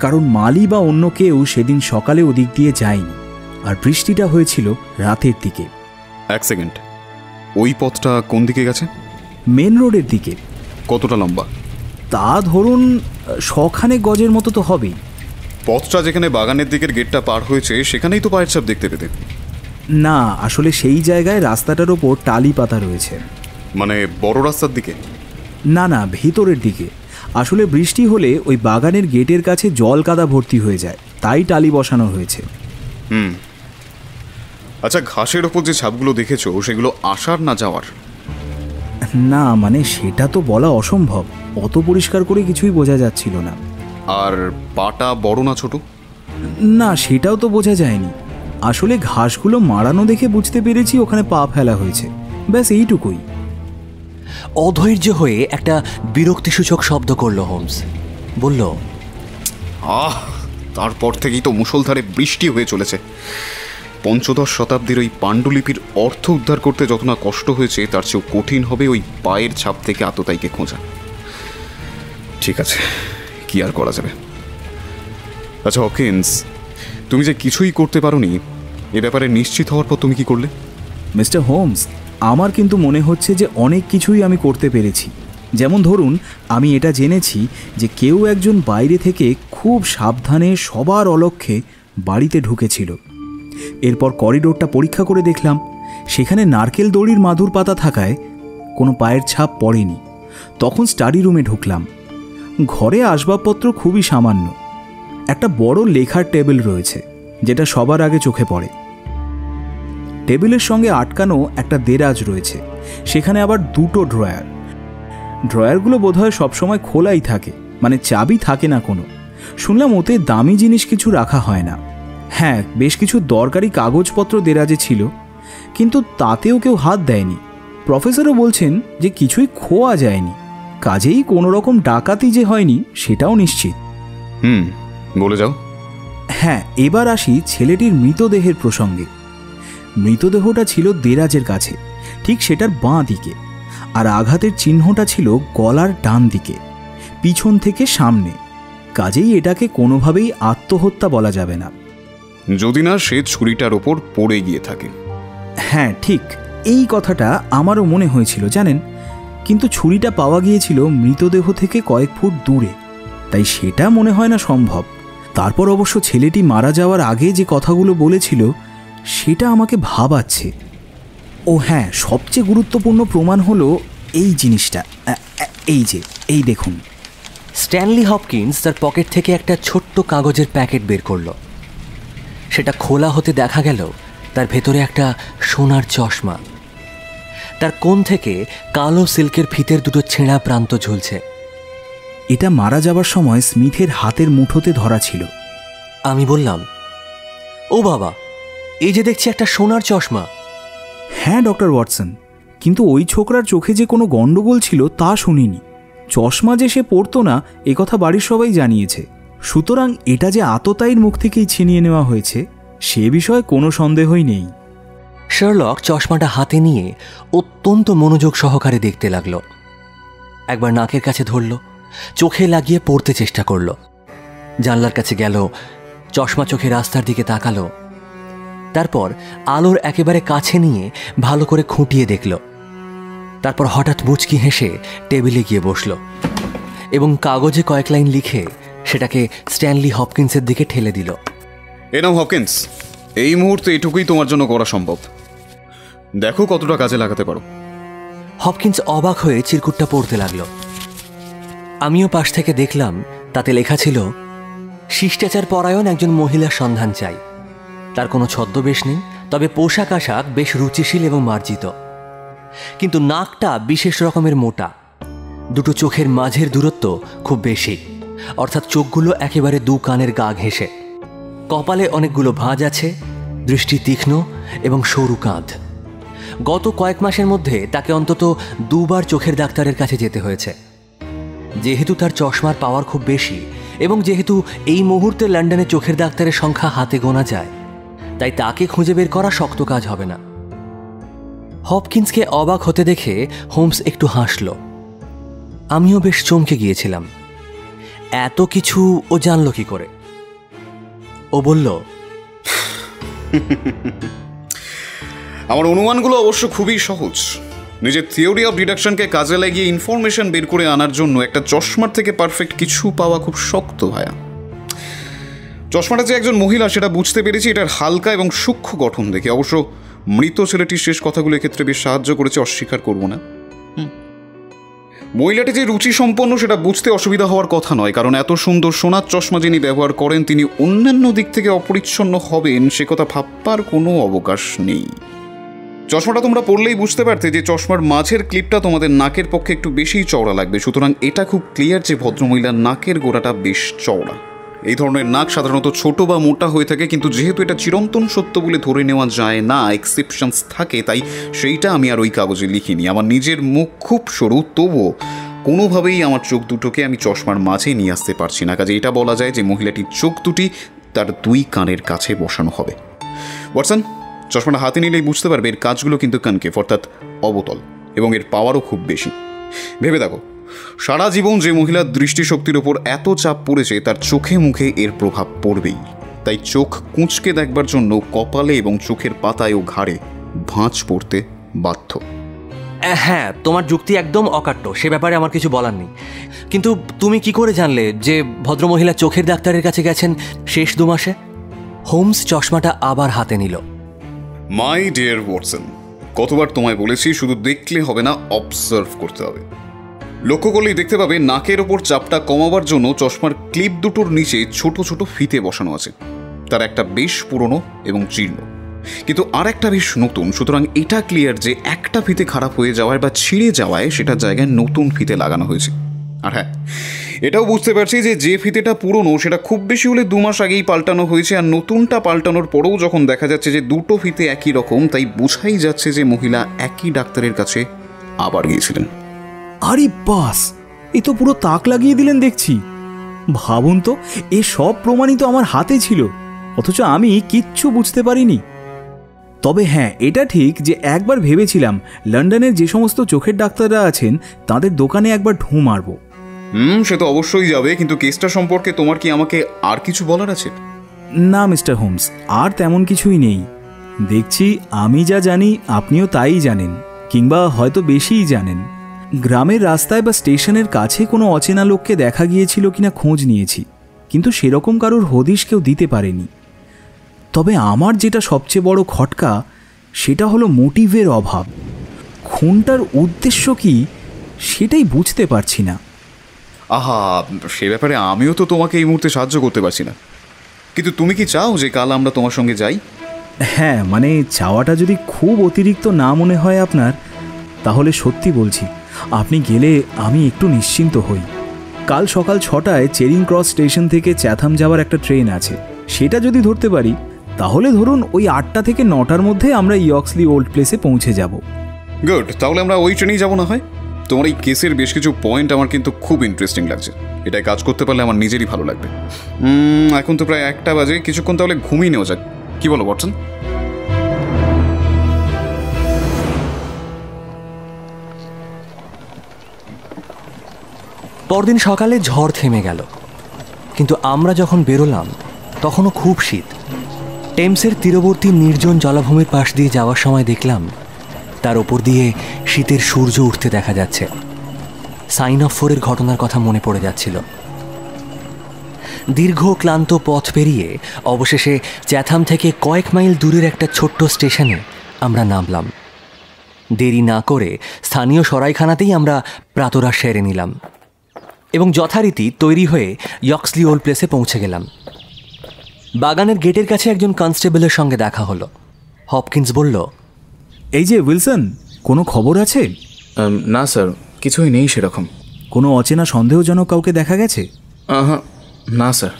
কারণ মালি বা অন্য কেউ সেদিন সকালে ওদিক দিয়ে যায়নি, আর বৃষ্টিটা হয়েছিল রাতের দিকে। এক সেকেন্ড, ওই পথটা কোন দিকে গেছে? মেন রোডের দিকে। কতটা লম্বা? তা ধরুন 100 গজের মতো তো হবেই। পথটা যেখানে বাগানের দিকের গেটটা পার হয়েছে সেখানেই তো পায়ের ছাপ দেখতে পেতে। না, আসলে সেই জায়গায় রাস্তাটার ওপর টালি পাতা রয়েছে। মানে বড় রাস্তার দিকে? না না, ভিতরের দিকে। আসলে বৃষ্টি হলে ওই বাগানের গেটের কাছে জল কাদা ভর্তি হয়ে যায়, তাই টালি বসানো হয়েছে। আচ্ছা, ঘাসের ওপর যে ছাপগুলো দেখেছো সেগুলো আসার না যাওয়ার? না মানে সেটা তো বলা অসম্ভব, অত পরিষ্কার করে কিছুই বোঝা যাচ্ছিল না। আর পাটা বড় না ছোট? না সেটাও তো বোঝা যায়নি। আসলে ঘাসগুলো মারানো দেখে বুঝতে পেরেছি ওখানে পা ফেলা হয়েছে, ব্যাস এইটুকুই। অধৈর্য হয়ে একটা বিরক্তিসূচক শব্দ করল হোমস। বলল, তারপর থেকেই তো মুষলধারে বৃষ্টি হয়ে চলেছে। পঞ্চদশ শতাব্দীর ওই পাণ্ডুলিপির অর্থ উদ্ধার করতে যত না কষ্ট হয়েছে তার চেয়েও কঠিন হবে ওই পায়ের ছাপ থেকে আততায়ীকে খোঁজা। ঠিক আছে, কি আর করা যাবে। আচ্ছা হকিন্স, তুমি যে কিছুই করতে পারোনি এ ব্যাপারে নিশ্চিত হওয়ার পর তুমি কি করলে? মিস্টার হোমস, আমার কিন্তু মনে হচ্ছে যে অনেক কিছুই আমি করতে পেরেছি। যেমন ধরুন, আমি এটা জেনেছি যে কেউ একজন বাইরে থেকে খুব সাবধানে সবার অলক্ষ্যে বাড়িতে ঢুকেছিল। এরপর করিডোরটা পরীক্ষা করে দেখলাম, সেখানে নারকেল দড়ির মাদুর পাতা থাকায় কোনো পায়ের ছাপ পড়েনি। তখন স্টাডি রুমে ঢুকলাম। ঘরে আসবাবপত্র খুবই সামান্য। একটা বড় লেখার টেবিল রয়েছে, যেটা সবার আগে চোখে পড়ে। টেবিলের সঙ্গে আটকানো একটা দেরাজ রয়েছে, সেখানে আবার দুটো ড্রয়ার। ড্রয়ারগুলো বোধহয় সবসময় খোলাই থাকে, মানে চাবি থাকে না কোনো। শুনলাম ওতে দামি জিনিস কিছু রাখা হয় না। হ্যাঁ, বেশ কিছু দরকারি কাগজপত্র দেরাজে ছিল, কিন্তু তাতেও কেউ হাত দেয়নি। প্রফেসরও বলছেন যে কিছুই খোয়া যায়নি, কাজেই কোনো রকম ডাকাতি যে হয়নি সেটাও নিশ্চিত। বলে যাও। হ্যাঁ, এবার আসি ছেলেটির মৃতদেহের প্রসঙ্গে। মৃতদেহটা ছিল দেরাজের কাছে, ঠিক সেটার বাঁ দিকে, আর আঘাতের চিহ্নটা ছিল গলার ডান দিকে, পিছন থেকে সামনে। কাজেই এটাকে কোনোভাবেই আত্মহত্যা বলা যাবে না, যদি না সে ছুরিটার ওপর পড়ে গিয়ে থাকে। হ্যাঁ ঠিক, এই কথাটা আমারও মনে হয়েছিল জানেন, কিন্তু ছুরিটা পাওয়া গিয়েছিল মৃতদেহ থেকে কয়েক ফুট দূরে, তাই সেটা মনে হয় না সম্ভব। তারপর অবশ্য ছেলেটি মারা যাওয়ার আগে যে কথাগুলো বলেছিল সেটা আমাকে ভাবাচ্ছে। ও হ্যাঁ, সবচেয়ে গুরুত্বপূর্ণ প্রমাণ হলো এই জিনিসটা, এই দেখুন। স্ট্যানলি হপকিন্স তার পকেট থেকে একটা ছোট্ট কাগজের প্যাকেট বের করল। সেটা খোলা হতে দেখা গেল তার ভেতরে একটা সোনার চশমা। তার কোণ থেকে কালো সিল্কের ফিতের দুটো ছেঁড়া প্রান্ত ঝুলছে। এটা মারা যাবার সময় স্মিথের হাতের মুঠোতে ধরা ছিল। আমি বললাম, ও বাবা, এই যে দেখছি একটা সোনার চশমা। হ্যাঁ ডক্টর ওয়াটসন, কিন্তু ওই ছোকরার চোখে যে কোনো গণ্ডগোল ছিল তা শুনিনি। চশমা যে সে পরতো না এ কথা বাড়ির সবাই জানিয়েছে। সুতরাং এটা যে আততায়ীর মুখ থেকেই ছিনিয়ে নেওয়া হয়েছে সে বিষয়ে কোনো সন্দেহই নেই। শার্লক চশমাটা হাতে নিয়ে অত্যন্ত মনোযোগ সহকারে দেখতে লাগল। একবার নাকের কাছে ধরল, চোখে লাগিয়ে পড়তে চেষ্টা করল। জানলার কাছে গেল, চশমা চোখে রাস্তার দিকে তাকালো। তারপর আলোর একেবারে কাছে নিয়ে ভালো করে খুঁটিয়ে দেখল। তারপর হঠাৎ মুচকি হেসে টেবিলে গিয়ে বসল এবং কাগজে কয়েক লাইন লিখে সেটাকে স্ট্যানলি হপকিন্সের দিকে ঠেলে দিল। এ নাও হপকিন্স, এই মুহূর্তে এটুকুই তোমার জন্য করা সম্ভব। দেখো কতটা কাজে লাগাতে পারো। হপকিন্স অবাক হয়ে চিরকুটটা পড়তে লাগলো। আমিও পাশ থেকে দেখলাম, তাতে লেখা ছিল, শিষ্টাচার পরায়ণ একজন মহিলার সন্ধান চাই। তার কোনো ছদ্মবেশ নেই, তবে পোশাক আশাক বেশ রুচিশীল এবং মার্জিত, কিন্তু নাকটা বিশেষ রকমের মোটা। দুটো চোখের মাঝের দূরত্ব খুব বেশি, অর্থাৎ চোখগুলো একেবারে দু কানের গা ঘেঁষে। কপালে অনেকগুলো ভাঁজ আছে, দৃষ্টি তীক্ষ্ণ এবং সরু কাঁধ। গত কয়েক মাসের মধ্যে তাকে অন্তত দুবার চোখের ডাক্তারের কাছে যেতে হয়েছে। যেহেতু তার চশমার পাওয়ার খুব বেশি এবং যেহেতু এই মুহূর্তে লন্ডনে চোখের ডাক্তারের সংখ্যা হাতে গোনা যায়, তাই তাকে খুঁজে বের করা শক্ত কাজ হবে না। হপকিন্সকে অবাক হতে দেখে হোমস একটু হাসল। আমিও বেশ চমকে গিয়েছিলাম, এত কিছু ও জানল কি করে? ও বলল, আমার অনুমানগুলো অবশ্য খুবই সহজ। নিজের থিওরি অফ ডিডাকশনকে কাজে লাগিয়ে ইনফরমেশন বের করে আনার জন্য একটা চশমার থেকে পারফেক্ট কিছু পাওয়া খুব শক্ত ভায়া। চশমাটা যে একজন মহিলা সেটা বুঝতে পেরেছি এটার হালকা এবং সূক্ষ্ম গঠন দেখে। অবশ্য মৃত ছেলেটির শেষ কথাগুলো এক্ষেত্রে বেশ সাহায্য করেছে, অস্বীকার করব না। মহিলাটি যে রুচি সম্পন্ন সেটা বুঝতে অসুবিধা হওয়ার কথা নয়, কারণ এত সুন্দর সোনার চশমা যিনি ব্যবহার করেন তিনি অন্যান্য দিক থেকে অপরিচ্ছন্ন হবেন সে কথা ভাববার কোনো অবকাশ নেই। চশমাটা তোমরা পড়লেই বুঝতে পারতে যে চশমার মাঝের ক্লিপটা তোমাদের নাকের পক্ষে একটু বেশিই চওড়া লাগবে, সুতরাং এটা খুব ক্লিয়ার যে ভদ্রমহিলার নাকের গোড়াটা বেশ চওড়া। এই ধরনের নাক সাধারণত ছোট বা মোটা হয়ে থাকে, কিন্তু যেহেতু এটা চিরন্তন সত্য বলে ধরে নেওয়া যায় না, এক্সেপশনস থাকে, তাই সেইটা আমি আর ওই কাগজে লিখিনি। আমার নিজের মুখ খুব সরু, তবুও কোনোভাবেই আমার চোখ দুটোকে আমি চশমার মাঝে নিয়ে আসতে পারছি না। কাজে এটা বলা যায় যে মহিলাটির চোখ দুটি তার দুই কানের কাছে বসানো হবে। ওয়াটসন, চশমাটা হাতে নিলেই বুঝতে পারবে এর কাজগুলো কিন্তু কনকেভ অর্থাৎ অবতল, এবং এর পাওয়ারও খুব বেশি। ভেবে দেখো, সারা জীবন যে মহিলার দৃষ্টিশক্তির ওপর এত চাপ পড়েছে তার চোখে মুখে এর প্রভাব পড়বেই। তাই চোখ কুঁচকে দেখবার জন্য কপালে এবং চোখের পাতায় ও ঘাড়ে ভাঁজ পড়তে বাধ্য। হ্যাঁ, তোমার যুক্তি একদম অকাট্য, সে ব্যাপারে আমার কিছু বলার নেই। কিন্তু তুমি কি করে জানলে যে ভদ্রমহিলা চোখের ডাক্তারের কাছে গেছেন শেষ 2 মাসে? হোমস চশমাটা আবার হাতে নিল। মাই ডিয়ার ওয়াটসন, কতবার তোমায় বলেছি শুধু দেখলে হবে না, অবজার্ভ করতে হবে। লক্ষ্য করলেই দেখতে পাবে নাকের ওপর চাপটা কমাবার জন্য চশমার ক্লিপ দুটোর নিচে ছোট ছোট ফিতে বসানো আছে। তার একটা বেশ পুরনো এবং জীর্ণ, কিন্তু আর একটা বেশ নতুন। সুতরাং এটা ক্লিয়ার যে একটা ফিতে খারাপ হয়ে যাওয়ায় বা ছিঁড়ে যাওয়ায় সেটার জায়গায় নতুন ফিতে লাগানো হয়েছে। আর হ্যাঁ, এটাও বুঝতে পারছি যে ফিতেটা পুরনো সেটা খুব বেশি হলে 2 মাস আগেই পাল্টানো হয়েছে, আর নতুনটা পাল্টানোর পরেও যখন দেখা যাচ্ছে যে দুটো ফিতে একই রকম, তাই বোঝাই যাচ্ছে যে মহিলা একই ডাক্তারের কাছে আবার গিয়েছিলেন। আরে বাস, এ তো পুরো তাক লাগিয়ে দিলেন দেখছি। ভাবুন তো, এ সব প্রমাণিত আমার হাতে ছিল, অথচ আমি কিচ্ছু বুঝতে পারিনি। তবে হ্যাঁ, এটা ঠিক যে একবার ভেবেছিলাম লন্ডনের যে সমস্ত চোখের ডাক্তাররা আছেন তাদের দোকানে একবার ঢুঁ মারব। সে তো অবশ্যই যাবে, কিন্তু কেসটা সম্পর্কে তোমার কি আমাকে আর কিছু বলার আছে? না মিস্টার হোমস, আর তেমন কিছুই নেই। দেখছি আমি যা জানি আপনিও তাই জানেন, কিংবা হয়তো বেশিই জানেন। গ্রামের রাস্তায় বা স্টেশনের কাছে কোনো অচেনা লোককে দেখা গিয়েছিল কিনা খোঁজ নিয়েছি, কিন্তু সেরকম কারোর হদিশ কেউ দিতে পারেনি। তবে আমার যেটা সবচেয়ে বড় খটকা সেটা হলো মোটিভের অভাব। খুনটার উদ্দেশ্য কি সেটাই বুঝতে পারছি না। আহা, সে ব্যাপারে আমিও তো তোমাকে এই মুহূর্তে সাহায্য করতে পারছি না, কিন্তু তুমি কি চাও যে কাল আমরা তোমার সঙ্গে যাই? হ্যাঁ, মানে চাওয়াটা যদি খুব অতিরিক্ত না মনে হয় আপনার, তাহলে সত্যি বলছি আপনি গেলে আমি একটু নিশ্চিন্ত হই। কাল সকাল 6টায় চেরিং ক্রস স্টেশন থেকে চ্যাথাম যাওয়ার একটা ট্রেন আছে, সেটা যদি ধরতে পারি তাহলে ধরুন ওই 8টা থেকে 9টার মধ্যে আমরা ইয়ক্সলি ওল্ড প্লেসে পৌঁছে যাব। গুড, তাহলে আমরা ওই ট্রেনেই যাবো না হয়? তোমার এই কেসের বেশ কিছু পয়েন্ট আমার কিন্তু খুব ইন্টারেস্টিং লাগছে, এটাই কাজ করতে পারলে আমার নিজেরই ভালো লাগবে। এখন তো প্রায় 1টা বাজে, কিছুক্ষণ তাহলে ঘুমিয়ে নেওয়া যাক, কি বলো ওয়াটসন? পরদিন সকালে ঝড় থেমে গেল, কিন্তু আমরা যখন বেরোলাম তখনও খুব শীত। টেমসের তীরবর্তী নির্জন জলাভূমির পাশ দিয়ে যাওয়ার সময় দেখলাম তার ওপর দিয়ে শীতের সূর্য উঠতে দেখা যাচ্ছে। সাইন অফ 4-এর ঘটনার কথা মনে পড়ে যাচ্ছিল। দীর্ঘ ক্লান্ত পথ পেরিয়ে অবশেষে চ্যাথাম থেকে কয়েক মাইল দূরের একটা ছোট্ট স্টেশনে আমরা নামলাম। দেরি না করে স্থানীয় সরাইখানাতেই আমরা প্রাতরাশ সেরে নিলাম এবং যথারীতি তৈরি হয়ে ইয়ক্সলি ওল্ড প্লেসে পৌঁছে গেলাম। বাগানের গেটের কাছে একজন কনস্টেবলের সঙ্গে দেখা হলো। হপকিন্স বলল, এই যে উইলসন, কোনো খবর আছে? না স্যার, কিছুই নেই সেরকম। কোনো অচেনা সন্দেহজনক কাউকে দেখা গেছে? না স্যার,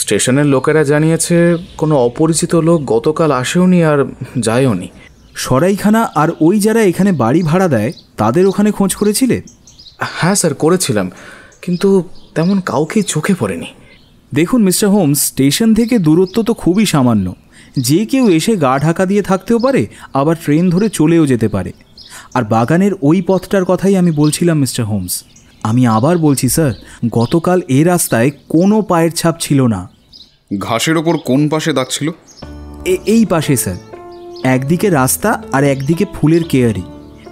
স্টেশনের লোকেরা জানিয়েছে কোনো অপরিচিত লোক গতকাল আসেওনি আর যায়ওনি। সরাইখানা আর ওই যারা এখানে বাড়ি ভাড়া দেয় তাদের ওখানে খোঁজ করেছিলে? হ্যাঁ স্যার, করেছিলাম, কিন্তু তেমন কাউকেই চোখে পড়েনি। দেখুন মিস্টার হোমস, স্টেশন থেকে দূরত্ব তো খুবই সামান্য। যে কেউ এসে গা ঢাকা দিয়ে থাকতেও পারে, আবার ট্রেন ধরে চলেও যেতে পারে। আর বাগানের ওই পথটার কথাই আমি বলছিলাম মিস্টার হোমস। আমি আবার বলছি স্যার, গতকাল এই রাস্তায় কোনো পায়ের ছাপ ছিল না। ঘাসের ওপর কোন পাশে দাগ ছিল? এই পাশে স্যার, একদিকে রাস্তা আর একদিকে ফুলের কেয়ারি,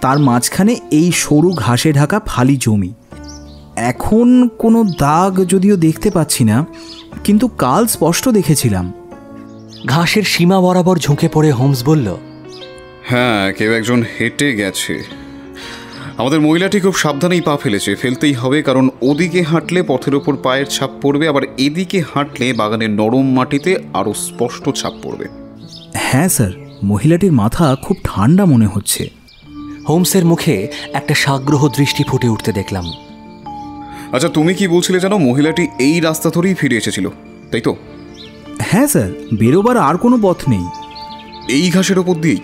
তার মাঝখানে এই সরু ঘাসে ঢাকা ফালি জমি। এখন কোনো দাগ যদিও দেখতে পাচ্ছি না, কিন্তু কাল স্পষ্ট দেখেছিলাম। ঘাসের সীমা বরাবর ঝুঁকে পড়ে হোমস বলল, হ্যাঁ, কেউ একজন হেঁটে গেছে। আমাদের মহিলাটি খুব সাবধানেই পা ফেলেছে, ফেলতেই হবে, কারণ ওদিকে হাঁটলে পথের ওপর পায়ের ছাপ পড়বে, আবার এদিকে হাঁটলে বাগানের নরম মাটিতে আরও স্পষ্ট ছাপ পড়বে। হ্যাঁ স্যার, মহিলাটির মাথা খুব ঠান্ডা মনে হচ্ছে। হোমসের মুখে একটা সাগ্রহ দৃষ্টি ফুটে উঠতে দেখলাম। আচ্ছা, তুমি কি বলছিলে জানো, মহিলাটি এই রাস্তা ধরেই ফিরে এসেছিল, তাই তো? হ্যাঁ স্যার, বেরোবার আর কোনো পথ নেই। এই ঘাসের ওপর দিয়েই?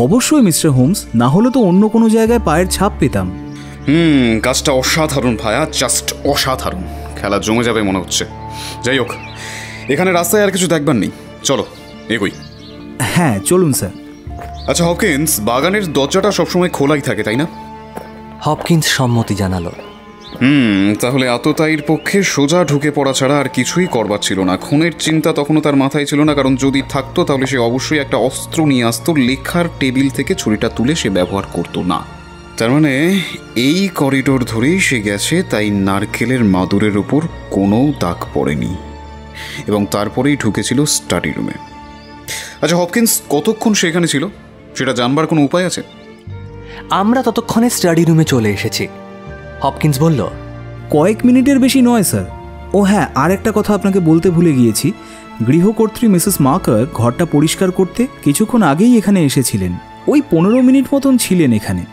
অবশ্যই মিস্টার হোমস, না হলে তো অন্য কোনো জায়গায় পায়ের ছাপ পেতাম। কাজটা অসাধারণ ভায়া, জাস্ট অসাধারণ। খেলা জমে যাবে মনে হচ্ছে। যাই হোক, এখানে রাস্তায় আর কিছু দেখবার নেই, চলো এগোই। হ্যাঁ চলুন স্যার। আচ্ছা হপকিন্স, বাগানের দরজাটা সবসময় খোলাই থাকে তাই না? হপকিন্স সম্মতি জানালো। তাহলে আততায়ীর পক্ষে সোজা ঢুকে পড়া ছাড়া আর কিছুই করবার ছিল না। খুনের চিন্তা তখনও তার মাথায় ছিল না, কারণ যদি থাকতো তাহলে সে অবশ্যই একটা অস্ত্র নিয়ে আসতো। লেখার টেবিল থেকে ছুরিটা তুলে সে ব্যবহার করতো না। তার মানে এই করিডোর ধরেই সে গেছে, তাই নারকেলের মাদুরের উপর কোনো দাগ পড়েনি, এবং তারপরেই ঢুকেছিল স্টাডি রুমে। আচ্ছা হপকিন্স, কতক্ষণ সেখানে ছিল সেটা জানবার কোনো উপায় আছে? আমরা ততক্ষণে স্টাডি রুমে চলে এসেছি। হপকিন্স বলল, কয়েক মিনিটের বেশি নয় স্যার। ও হ্যাঁ, আর একটা কথা আপনাকে বলতে ভুলে গিয়েছি। গৃহকর্ত্রী মিসেস মার্কার ঘরটা পরিষ্কার করতে কিছুক্ষণ আগেই এখানে এসেছিলেন। ওই 15 মিনিট মতন ছিলেন এখানে।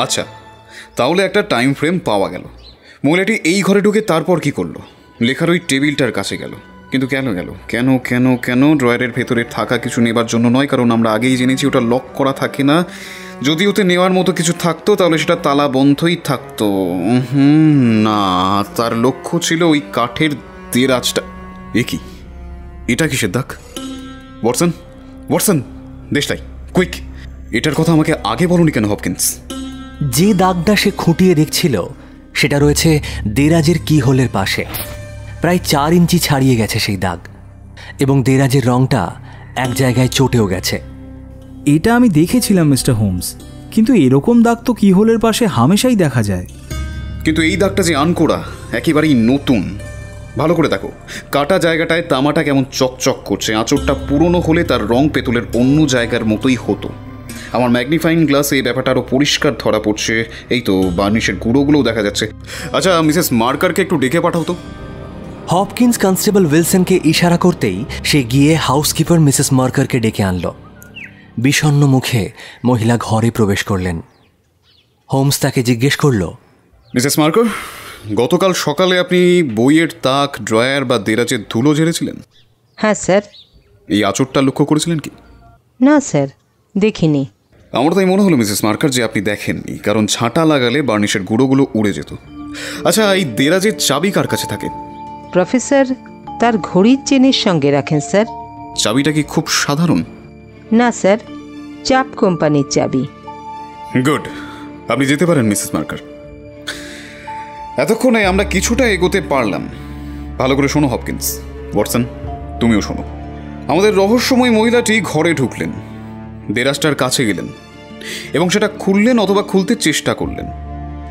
আচ্ছা, তাহলে একটা টাইম ফ্রেম পাওয়া গেল। মহিলাটি এই ঘরে ঢুকে তারপর কি করলো? লেখার ওই টেবিলটার কাছে গেল, কিন্তু কেন গেল? কেন কেন কেন? ড্রয়ারের ভেতরে থাকা কিছু নেবার জন্য নয়, কারণ আমরা আগেই জেনেছি ওটা লক করা থাকে না। যদি ওতে নেওয়ার মতো কিছু থাকতো তাহলে সেটা তালা বন্ধই থাকতো। না, তার লক্ষ্য ছিল ওই কাঠের দেরাজটা। এ কি? এটা কিসের দাগ? ওয়াটসন, ওয়াটসন, দেশলাই, কুইক, এটার কথা আমাকে আগে বলনি কেন হপকিন্স? যে দাগটা সে খুঁটিয়ে দেখছিল সেটা রয়েছে দেরাজের কিহোলের পাশে। প্রায় 4 ইঞ্চি ছাড়িয়ে গেছে সেই দাগ, এবং দেরাজের রংটা এক জায়গায় চটেও গেছে। এটা আমি দেখেছিলাম মিস্টার হোমস, কিন্তু এরকম দাগ তো কিহোলের পাশে হামেশাই দেখা যায়। কিন্তু এই দাগটা যে আনকোড়া, একেবারেই নতুন। ভালো করে দেখো, কাটা জায়গাটায় তামাটা কেমন চকচক করছে। আঁচড়টা পুরনো হলে তার রং পেতলের অন্য জায়গার মতোই হতো। আমার ম্যাগনিফাইং গ্লাসে এই ব্যাপারটা আরও পরিষ্কার ধরা পড়ছে। এই তো বার্নিশের গুঁড়োগুলোও দেখা যাচ্ছে। আচ্ছা, মিসেস মার্কারকে একটু ডেকে পাঠাও তো। হপকিন্স কনস্টেবল উইলসনকে ইশারা করতেই সে গিয়ে হাউসকিপার মিসেস মার্কারকে ডেকে আনল। বিষণ্ণ মুখে মহিলা ঘরে প্রবেশ করলেন। হোমস তাকে জিজ্ঞেস করল, মিসেস মার্কার, গতকাল সকালে আপনি বইয়ের তাক, ড্রয়ার বা দেরাজের ধুলো ঝেড়েছিলেন? হ্যাঁ স্যার। এই আঁচড়টা লক্ষ্য করেছিলেন কি? না স্যার, দেখিনি। আমার তাই মনে হলো মিসেস মার্কার যে আপনি দেখেননি, কারণ ছাঁটা লাগালে বার্নিশের গুঁড়োগুলো উড়ে যেত। আচ্ছা, এই দেরাজের চাবি কার কাছে থাকে? প্রফেসর তার ঘড়ির চেনের সঙ্গে রাখেন স্যার। চাবিটা কি খুব সাধারণ? না স্যার, চাপ কোম্পানির চাবি। গুড, আপনি যেতে পারেন মিসেস মার্কার। এতক্ষণে আমরা কিছুটা এগোতে পারলাম। ভালো করে শোনো হপকিন্স, ওয়াটসন তুমিও শোনো। আমাদের রহস্যময় মহিলাটি ঘরে ঢুকলেন, দেরাজটার কাছে গেলেন এবং সেটা খুললেন অথবা খুলতে চেষ্টা করলেন।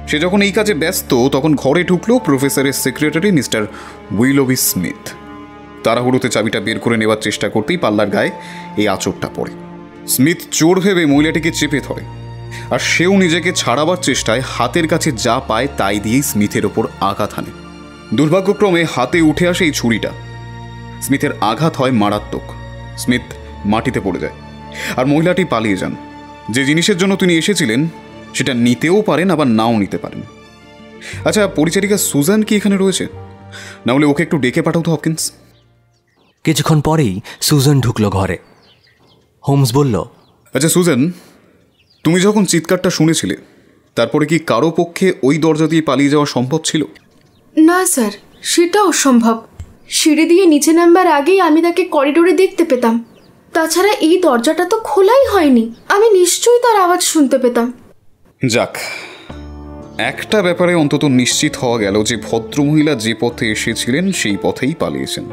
সে যখন এই কাজে ব্যস্ত তখন ঘরে ঢুকলো প্রফেসরের সেক্রেটারি মিস্টার উইলবি স্মিথ। তাড়াহুড়োতে চাবিটা বের করে নেওয়ার চেষ্টা করতেই পাল্লার গায়ে এই আঁচড়টা পড়ে। স্মিথ চোর ভেবে মহিলাটিকে চেপে ধরে, আর সেও নিজেকে ছাড়াবার চেষ্টায় হাতের কাছে যা পায় তাই দিয়েই স্মিথের ওপর আঘাত হানে। দুর্ভাগ্যক্রমে হাতে উঠে আসে এই ছুরিটা। স্মিথের আঘাত হয় মারাত্মক। স্মিথ মাটিতে পড়ে যায়, আর মহিলাটি পালিয়ে যান। যে জিনিসের জন্য তিনি এসেছিলেন সেটা নিতেও পারেন, আবার নাও নিতে পারেন। আচ্ছা, পরিচারিকা সুজান কি এখানে রয়েছে? না হলে ওকে একটু ডেকে পাঠাও তো হপকিন্স। কিছুক্ষণ পরেই সুজান ঢুকল ঘরে। হোমস বলল, আচ্ছা সুজান, তুমি যখন চিৎকারটা শুনেছিলে তারপরে কি কারো পক্ষে ওই দরজা দিয়ে পালিয়ে যাওয়া সম্ভব ছিল? না স্যার, সেটা অসম্ভব। সিঁড়ি দিয়ে নিচে নামবার আগেই আমি তাকে করিডোরে দেখতে পেতাম। তাছাড়া এই দরজাটা তো খোলাই হয়নি, আমি নিশ্চয়ই তার আওয়াজ শুনতে পেতাম। যাক, একটা ব্যাপারে অন্তত নিশ্চিত হওয়া গেল যে ভদ্রমহিলা যে পথে এসেছিলেন সেই পথেই পালিয়েছেন।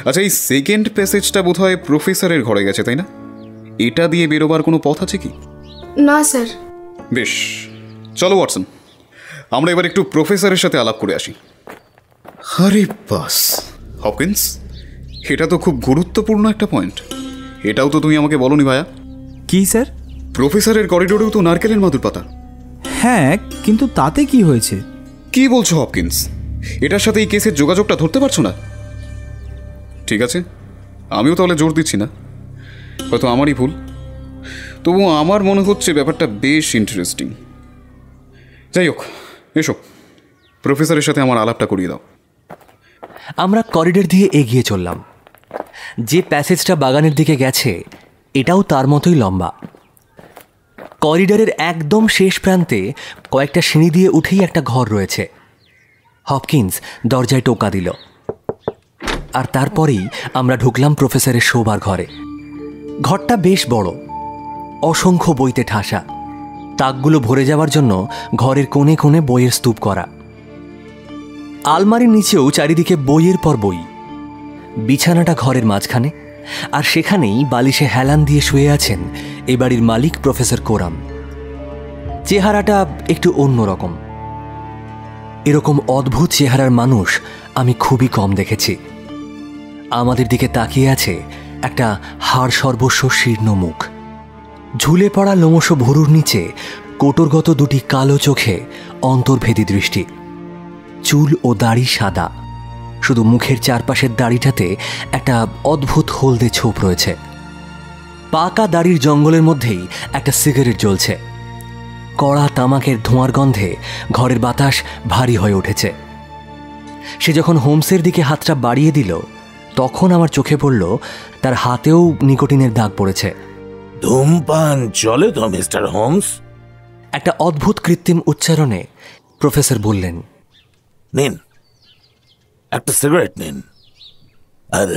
আচ্ছা, এই সেকেন্ড প্যাসেজটা বোধহয় প্রফেসরের ঘরে গেছে, তাই না? এটা দিয়ে বেরোবার কোনো পথ আছে কি? না স্যার। বেশ, চলো ওয়াটসন, আমরা এবার একটু প্রফেসরের সাথে আলাপ করে আসি। আরে বাস হপকিন্স, এটা তো খুব গুরুত্বপূর্ণ একটা পয়েন্ট। এটাও তো তুমি আমাকে বলোনি ভাইয়া। কি স্যার? প্রফেসরের করিডোরেও তো নারকেলের মাদুর পাতা। হ্যাঁ, কিন্তু তাতে কি হয়েছে? কি বলছো হপকিন্স? এটার সাথে এই কেসের যোগাযোগটা ধরতে পারছো না? ঠিক আছে, আমিও তাহলে জোর দিচ্ছি না, হয়তো আমারই ভুল। তবুও আমার মনে হচ্ছে ব্যাপারটা বেশ ইন্টারেস্টিং। যাই হোক, এসো প্রফেসরের সাথে আমার আলাপটা করিয়ে দাও। আমরা করিডর দিয়ে এগিয়ে চললাম। যে প্যাসেজটা বাগানের দিকে গেছে এটাও তার মতোই লম্বা। করিডরের একদম শেষ প্রান্তে কয়েকটা সিঁড়ি দিয়ে উঠেই একটা ঘর রয়েছে। হপকিন্স দরজায় টোকা দিল, আর তারপরেই আমরা ঢুকলাম প্রফেসরের শোবার ঘরে। ঘরটা বেশ বড়, অসংখ্য বইতে ঠাসা, তাকগুলো ভরে যাওয়ার জন্য ঘরের কোণে কোণে বইয়ের স্তূপ করা। আলমারির নিচেও চারিদিকে বইয়ের পর বই। বিছানাটা ঘরের মাঝখানে, আর সেখানেই বালিশে হেলান দিয়ে শুয়ে আছেন এ বাড়ির মালিক প্রফেসর কোরাম। চেহারাটা একটু অন্যরকম। এরকম অদ্ভুত চেহারার মানুষ আমি খুবই কম দেখেছি। আমাদের দিকে তাকিয়ে আছে একটা হাড় সর্বস্ব শীর্ণ মুখ। ঝুলে পড়া লোমশ ভুরুর নিচে কোটরগত দুটি কালো চোখে অন্তর্ভেদী দৃষ্টি। চুল ও দাড়ি সাদা, শুধু মুখের চারপাশের দাড়িটাতে একটা অদ্ভুত হলদে ছোপ রয়েছে। পাকা দাড়ির জঙ্গলের মধ্যেই একটা সিগারেট জ্বলছে। কড়া তামাকের ধোঁয়ার গন্ধে ঘরের বাতাস ভারী হয়ে উঠেছে। সে যখন হোমসের দিকে হাতটা বাড়িয়ে দিল, তখন আমার চোখে পড়ল তার হাতেও নিকোটিনের দাগ পড়েছে। ধূমপান চলে তো মিস্টার হোমস? একটা অদ্ভুত কৃত্রিম উচ্চারণে প্রফেসর বললেন, নিন, একটা সিগারেট নিন। আর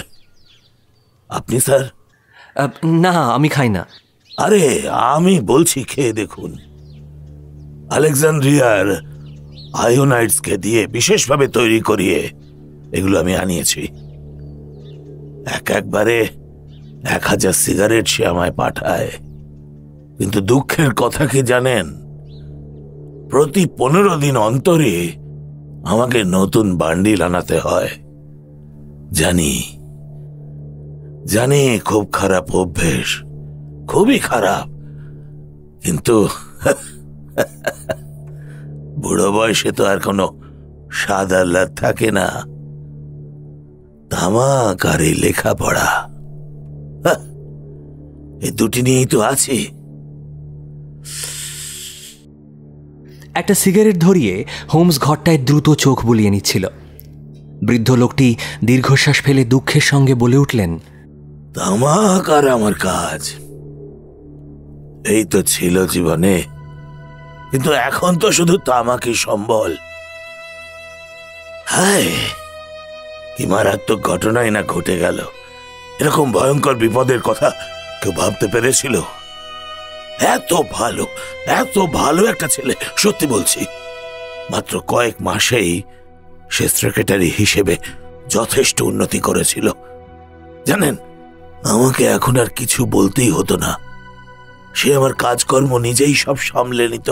আপনি স্যার? না, আমি খাই না। আরে আমি বলছি, খেয়ে দেখুন। আলেকজান্দ্রিয়ার আয়োনাইডসকে দিয়ে বিশেষভাবে তৈরি করিয়ে এগুলো আমি আনিয়েছি। একবারে 1000 সিগারেট সে আমায় পাঠায়। কিন্তু দুঃখের কথা কি জানেন, প্রতি 15 দিন অন্তরে আমাকে নতুন বান্ডিল আনাতে হয়। জানি জানি, খুব খারাপ অভ্যেস, খুবই খারাপ, কিন্তু বুড়ো বয়সে তো আর কোনো স্বাদ আহ্লাদ থাকে না। তামাক আর এই লেখাপড়া, এই দুটি নিয়েই তো আছি। একটা সিগারেট ধরিয়ে হোমস ঘরটায় দ্রুত চোখ বুলিয়ে নিচ্ছিল। বৃদ্ধ লোকটি দীর্ঘশ্বাস ফেলে দুঃখের সঙ্গে বলে উঠলেন, তামাক আর আমার কাজ, এই তো ছিল জীবনে, কিন্তু এখন তো শুধু তামাকই সম্বল। হায়, কি মারাত্মক ঘটনাই না ঘটে গেল। এরকম ভয়ঙ্কর বিপদের কথা কেউ ভাবতে পেরেছিল? এত ভালো একটা ছেলে, সত্যি বলছি, মাত্র কয়েক মাসেই সে সেক্রেটারি হিসেবে যথেষ্ট উন্নতি করেছিল। জানেন, আমাকে এখন আর কিছু বলতেই হতো না। সে আমার কাজকর্ম নিজেই সব সামলে নিত।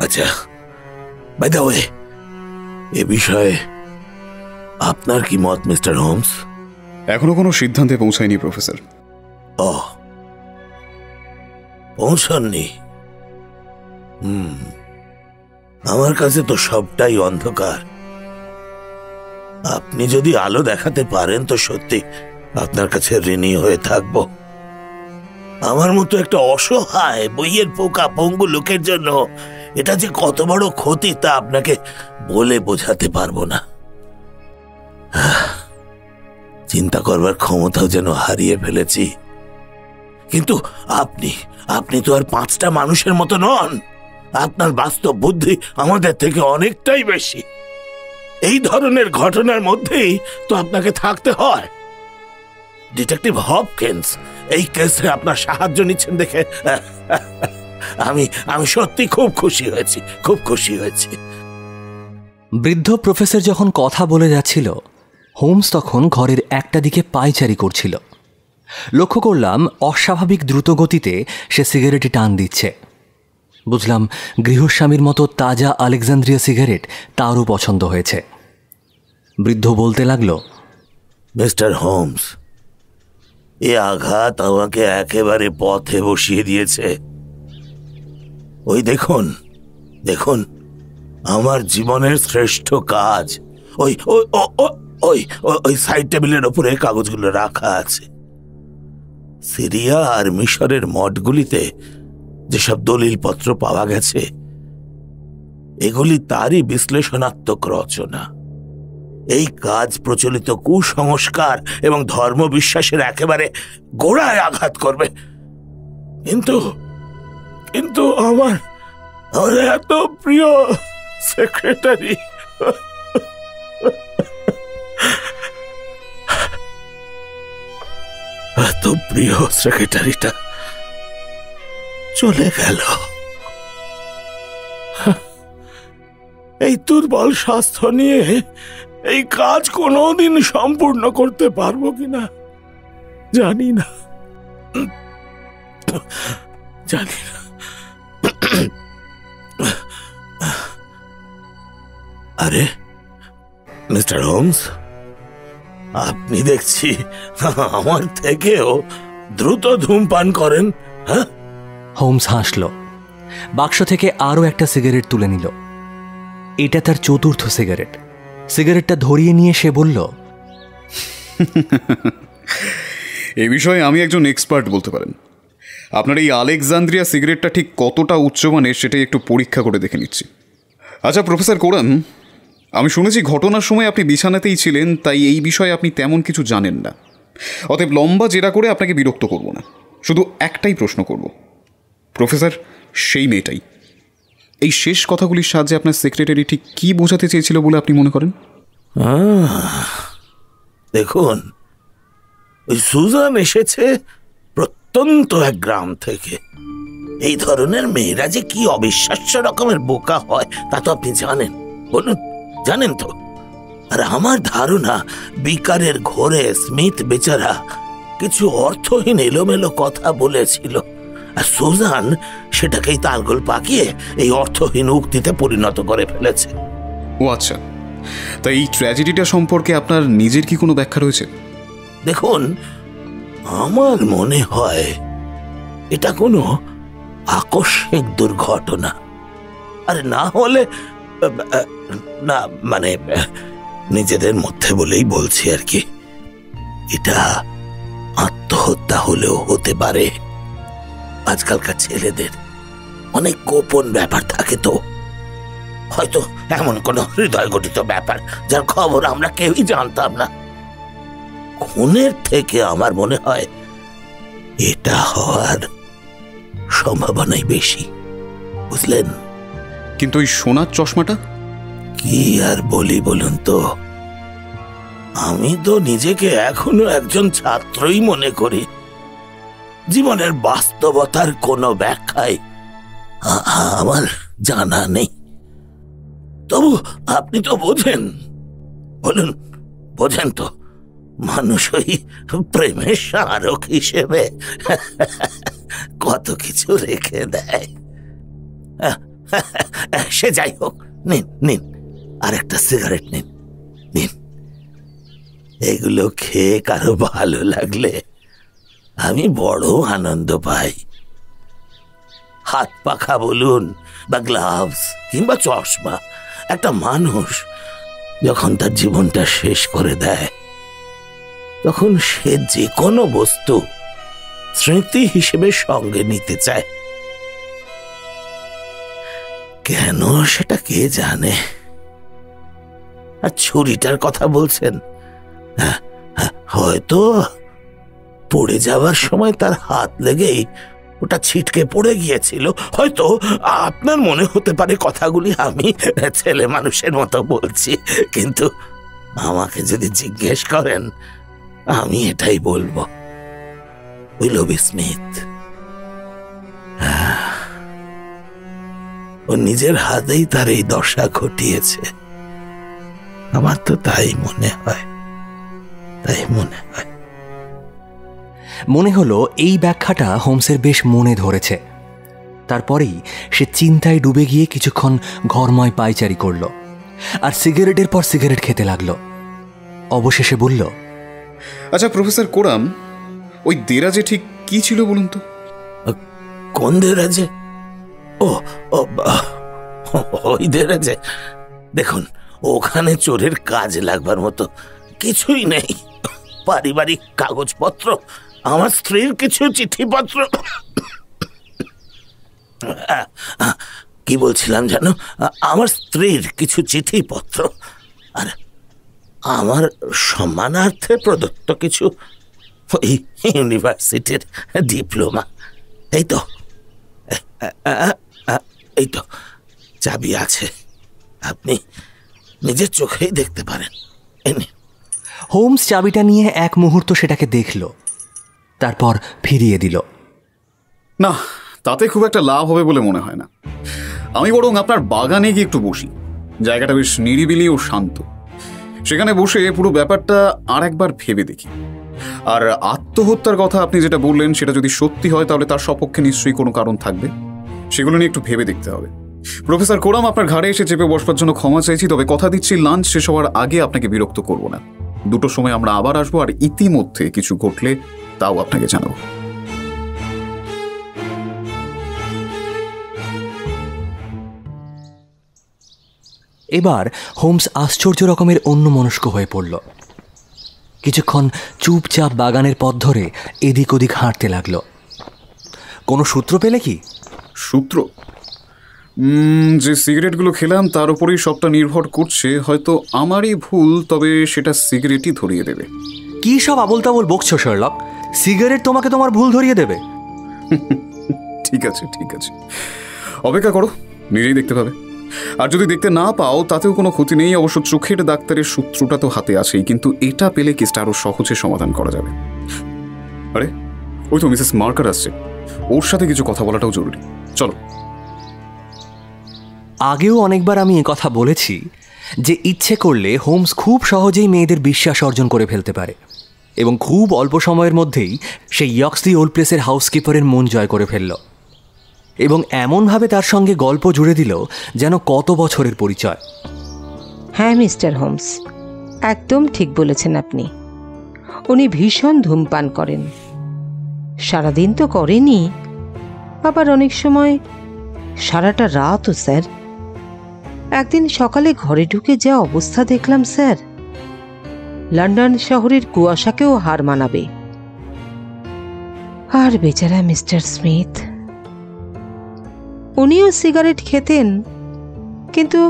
আচ্ছা, বাই দ্য ওয়ে, এ বিষয়ে আপনার কি মত মিস্টার হোমস? এখনো কোনো সিদ্ধান্তে পৌঁছায়নি প্রফেসর। পৌঁছাননি? আমার কাছে তো সবটাই অন্ধকার। আপনি যদি আলো দেখাতে পারেন তো সত্যি আপনার কাছে ঋণী হয়ে থাকব। আমার মতো একটা অসহায় বইয়ের পোকা পঙ্গু লোকের জন্য এটা যে কত বড় ক্ষতি তা আপনাকে বলে বোঝাতে পারবো না। চিন্তা করবার ক্ষমতাও যেন হারিয়ে ফেলেছি। কিন্তু আপনি তো আর 5টা মানুষের মতো নন। আপনার বাস্তব বুদ্ধি আমাদের থেকে অনেকটাই বেশি। এই ধরনের ঘটনার মধ্যেই তো আপনাকে থাকতে হয়। ডিটেকটিভ হপকিন্স এই কেসে আপনার সাহায্য নিচ্ছেন দেখে আমি সত্যি খুব খুশি হয়েছি। বৃদ্ধ প্রফেসর যখন কথা বলে যাচ্ছিল, হোমস তখন ঘরের একটা দিকে পায়চারি করছিল। লক্ষ্য করলাম অস্বাভাবিক দ্রুত গতিতে সে সিগারেটে টান দিচ্ছে। বুঝলাম গৃহস্বামীর মতো তাজা আলেকজান্দ্রিয়া সিগারেট তারও পছন্দ হয়েছে। বৃদ্ধ বলতে লাগলো, মিস্টার হোমস, এ আঘাত আমাকে একেবারে পথে বসিয়ে দিয়েছে। ওই দেখুন দেখুন, আমার জীবনের শ্রেষ্ঠ কাজ ওই ওই ওই ওই সাইড টেবিলের ওপরে কাগজগুলো রাখা আছে। সিরিয়া আর মিশরের মঠগুলিতে যেসব দলিলপত্র পাওয়া গেছে, এগুলি তারই বিশ্লেষণাত্মক রচনা। এই কাজ প্রচলিত কুসংস্কার এবং ধর্মবিশ্বাসের একেবারে গোড়ায় আঘাত করবে। কিন্তু কিন্তু আমার এত প্রিয় সেক্রেটারি, এত প্রিয় সেক্রেটারিটা চলে গেল। এই দুর্বল স্বাস্থ্য নিয়ে এই কাজ কোনোদিন সম্পূর্ণ করতে পারবো কিনা জানি না, জানি না। আরে মিস্টার হোমস, আপনি দেখছি আমার থেকেও দ্রুত ধূমপান করেন। হ্যাঁ, হোমস হাসল। বাক্স থেকে আরও একটা সিগারেট তুলে নিল। এটা তার চতুর্থ সিগারেট। সিগারেটটা ধরিয়ে নিয়ে সে বলল, এই বিষয়ে আমি একজন এক্সপার্ট বলতে পারেন। আপনার এই আলেকজান্দ্রিয়া সিগারেটটা ঠিক কতটা উচ্চমানের সেটাই একটু পরীক্ষা করে দেখে নিচ্ছি। আচ্ছা প্রফেসর কোরাম, আমি শুনেছি ঘটনার সময় আপনি বিছানাতেই ছিলেন, তাই এই বিষয়ে আপনি তেমন কিছু জানেন না। অতএব লম্বা জেরা করে আপনাকে বিরক্ত করব না, শুধু একটাই প্রশ্ন করব। প্রফেসর, সেই মেয়েটাই এই শেষ কথাগুলির সাহায্যে আপনার সেক্রেটারি ঠিক কী বোঝাতে চেয়েছিল বলে আপনি মনে করেন? দেখুন, ওই সুজান এসেছে প্রত্যন্ত এক গ্রাম থেকে। এই ধরনের মেয়েরা যে কি অবিশ্বাস্য রকমের বোকা হয় তা তো আপনি জানেন, বলুন, জানেন তো? আর আমার ধারণা বিকারের ঘরে স্মিথ বেচারা কিছু অর্থহীন এলোমেলো কথা বলেছিল, আর সুজান সেটাকেই তালগোল পাকিয়ে এই অর্থহীন উক্তিতে পরিণত করে ফেলেছে। ও আচ্ছা, তাই এই ট্র্যাজেডিটা সম্পর্কে আপনার নিজের কি কোনো ব্যাখ্যা রয়েছে? দেখুন, আমার মনে হয় এটা কোনো আকস্মিক দুর্ঘটনা। আরে না হলে না, মানে নিজেদের মধ্যে বলেই বলছি আর কি, এটা আত্মহত্যা হলেও হতে পারে। আজকালকার ছেলেদের অনেক গোপন ব্যাপার থাকে, তো হয়তো এমন কোনো হৃদয় গঠিত ব্যাপার যার খবর আমরা কেউই জানতাম না। খুনের থেকে আমার মনে হয় এটা হওয়ার সম্ভাবনাই বেশি, বুঝলেন? কিন্তু ওই সোনার চশমাটা? কি আর বলি বলুন তো, আমি তো নিজেকে এখনো একজন ছাত্রই মনে করি। জীবনের বাস্তবতার কোনো ব্যাখ্যাই আমার জানা নেই। তবু আপনি তো বোঝেন, বলুন, বোঝেন তো, মানুষ ওই প্রেমের স্মারক হিসেবে কত কিছু রেখে দেয়। সে যাই হোক, নিন নিন, আর একটা সিগারেট নিন, নিন। এগুলো খেয়ে কারো ভালো লাগলে আমি বড় আনন্দ পাই। হাত পাখা বলুন বা গ্লাভস কিংবা চশমা, একটা মানুষ যখন তার জীবনটা শেষ করে দেয় তখন সে যে কোনো বস্তু স্মৃতি হিসেবে সঙ্গে নিতে চায়। কেন সেটা কে জানে। আর ছুরিটার কথা বলছেন, হয়তো পড়ে যাওয়ার সময় তার হাত লেগেই ওটা ছিটকে পড়ে গিয়েছিল। হয়তো আপনার মনে হতে পারে কথাগুলি আমি ছেলে মানুষের মতো বলছি, কিন্তু আমাকে যদি জিজ্ঞেস করেন আমি এটাই বলবো, উইলবি স্মিথ ও নিজের হাতেই তার এই দশা ঘটিয়েছে। আমার তো তাই মনে হয়, তাই মনে হয়। মনে হলো এই ব্যাখ্যাটা হোমসের বেশ মনে ধরেছে। তারপরেই সে চিন্তায় ডুবে গিয়ে কিছুক্ষণ ঘরময় পায়চারি করল, আর সিগারেটের পর সিগারেট খেতে লাগলো। অবশেষে বলল, আচ্ছা প্রফেসর কোরাম, ওই দেরাজে ঠিক কি ছিল বলুন তো? কোন দেরাজে? ও ওই দেরাজে দেখুন, ওখানে চোরের কাজ লাগবার মতো কিছুই নেই। পারিবারিক কাগজপত্র, আমার স্ত্রীর কিছু চিঠিপত্র, কি বলছিলাম জানো, আমার স্ত্রীর কিছু চিঠিপত্র, আর আমার সম্মানার্থে প্রদত্ত কিছু ওই ইউনিভার্সিটির ডিপ্লোমা। এই তো এই তো চাবি আছে, আপনি নিজের চোখেই দেখতে পারেন। হোমস চাবিটা নিয়ে এক মুহূর্ত সেটাকে দেখল, তারপর ফিরিয়ে দিল। না, তাতে খুব একটা লাভ হবে বলে মনে হয় না। আমি বরং আপনার বাগানে গিয়ে একটু বসি। জায়গাটা বেশ নিরিবিলি ও শান্ত। সেখানে বসে পুরো ব্যাপারটা আর একবার ভেবে দেখি। আর আত্মহত্যার কথা আপনি যেটা বললেন, সেটা যদি সত্যি হয় তাহলে তার সপক্ষে নিশ্চয়ই কোনো কারণ থাকবে। সেগুলো নিয়ে একটু ভেবে দেখতে হবে। প্রফেসর কোরাম, আপনার ঘাড়ে এসে চেপে বসবার জন্য ক্ষমা চাইছি, তবে কথা দিচ্ছি লাঞ্চ শেষ হওয়ার আগে আপনাকে বিরক্ত করব না। 2টোর সময় আমরা আবার আসবো, আর ইতিমধ্যে কিছু ঘটলে তাও আপনাকে জানাবো। এবার হোমস আশ্চর্য রকমের অন্যমনস্ক হয়ে পড়ল। কিছুক্ষণ চুপচাপ বাগানের পথ ধরে এদিক ওদিক হাঁটতে লাগল। কোনো সূত্র পেলে কি? সূত্র? যে সিগারেটগুলো খেলাম তার উপরেই সবটা নির্ভর করছে। হয়তো আমারই ভুল, তবে সেটা সিগারেটই ধরিয়ে দেবে। কি সব আবল তাবল বকছো শার্লক? সিগারেট তোমাকে তোমার ভুল ধরিয়ে দেবে? ঠিক আছে, অপেক্ষা করো, নিজেই দেখতে পাবে। আর যদি দেখতে না পাও তাতেও কোনো ক্ষতি নেই। অবশ্য চোখের ডাক্তারের সূত্রটা তো হাতে আছেই, কিন্তু এটা পেলে কেসটা আরো সহজে সমাধান করা যাবে। আরে ওই তো মিসেস মার্কার আসছে, ওর সাথে কিছু কথা বলাটাও জরুরি। চলো। আগেও অনেকবার আমি কথা বলেছি যে ইচ্ছে করলে হোমস খুব সহজেই মেয়েদের বিশ্বাস অর্জন করে ফেলতে পারে, এবং খুব অল্প সময়ের মধ্যেই সেই ইয়ক্সলি ওল্ড প্লেসের হাউসকিপারের মন জয় করে ফেলল, এবং এমনভাবে তার সঙ্গে গল্প জুড়ে দিল যেন কত বছরের পরিচয়। হ্যাঁ মিস্টার হোমস, একদম ঠিক বলেছেন আপনি। উনি ভীষণ ধূমপান করেন। সারাদিন তো করেনি, আবার অনেক সময় সারাটা রাতও স্যার। একদিন সকালে ঘরে ঢুকে যা অবস্থা দেখলাম স্যার, লন্ডন শহরের কুয়াশাকেও হার মানাবে। আর বেচারা মিস্টার স্মিথ, উনিও সিগারেট খেতেন, কিন্তু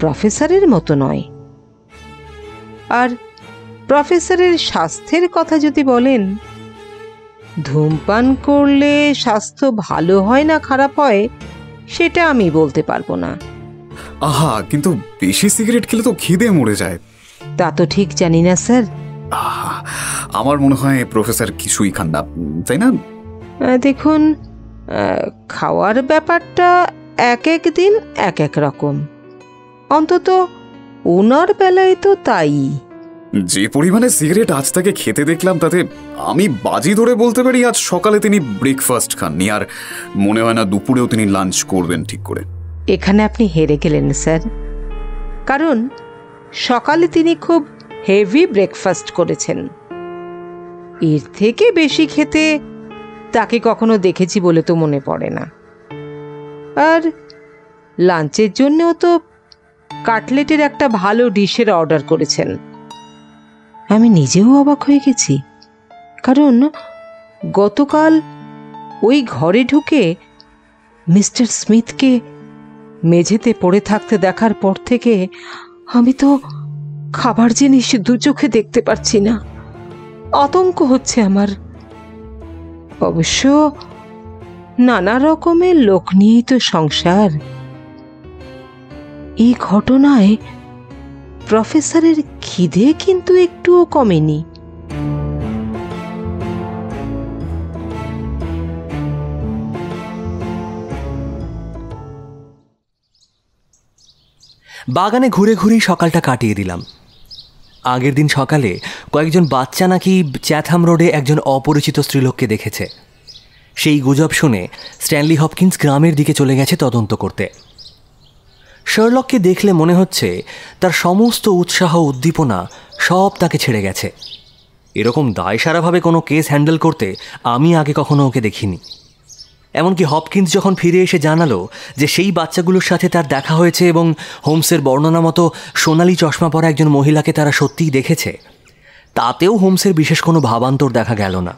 প্রফেসরের মতো নয়। আর প্রফেসরের স্বাস্থ্যের কথা যদি বলেন, ধূমপান করলে স্বাস্থ্য ভালো হয় না খারাপ হয় সেটা আমি বলতে পারবো না। আহা, কিন্তু বেশি সিগারেট খেলে তো খিদে মরে যায়। তা তো ঠিক জানি না স্যার। আমার মনে হয় প্রফেসর কিছুই খান না, তাই না? দেখুন, খাওয়ার ব্যাপারটা এক এক দিন এক এক রকম। অন্তত ওনার বেলায় তো তাই। যে পরিমাণে সিগারেট আজ তাকে খেতে দেখলাম, তাতে আমি বাজি ধরে বলতে পারি আজ সকালে তিনি ব্রেকফাস্ট খাননি, আর মনে হয় না দুপুরেও তিনি লাঞ্চ করবেন ঠিক করে। এখানে আপনি হেরে গেলেন স্যার, কারণ সকালে তিনি খুব হেভি ব্রেকফাস্ট করেছেন। এর থেকে বেশি খেতে তাকে কখনো দেখেছি বলে তো মনে পড়ে না। আর লাঞ্চের জন্যও তো কাটলেটের একটা ভালো ডিশের অর্ডার করেছেন। আমি নিজেও অবাক হয়ে গেছি, কারণ গতকাল ওই ঘরে ঢুকে মিস্টার স্মিথকে মেঝেতে পড়ে থাকতে দেখার পর থেকে আমি তো খাবার জিনিস দু চোখে দেখতে পারছি না। আতঙ্ক হচ্ছে আমার। অবশ্য নানা রকমের লোক নিয়েই তো সংসার। এই ঘটনায় প্রফেসরের খিদে কিন্তু একটুও কমেনি। বাগানে ঘুরে ঘুরেই সকালটা কাটিয়ে দিলাম। আগের দিন সকালে কয়েকজন বাচ্চা নাকি চ্যাথাম রোডে একজন অপরিচিত স্ত্রীলোককে দেখেছে। সেই গুজব শুনে স্ট্যানলি হপকিন্স গ্রামের দিকে চলে গেছে তদন্ত করতে। শার্লককে দেখলে মনে হচ্ছে তার সমস্ত উৎসাহ উদ্দীপনা সব তাকে ছেড়ে গেছে, এরকম দায়সারাভাবে কোনো কেস হ্যান্ডেল করতে আমি আগে কখনো ওকে দেখিনি। এমনকি হপকিন্স যখন ফিরে এসে জানালো যে সেই বাচ্চাগুলোর সাথে তার দেখা হয়েছে এবং হোমসের বর্ণনা মতো সোনালি চশমা পরা একজন মহিলাকে তারা সত্যিই দেখেছে, তাতেও হোমসের বিশেষ কোনো ভাবান্তর দেখা গেল না।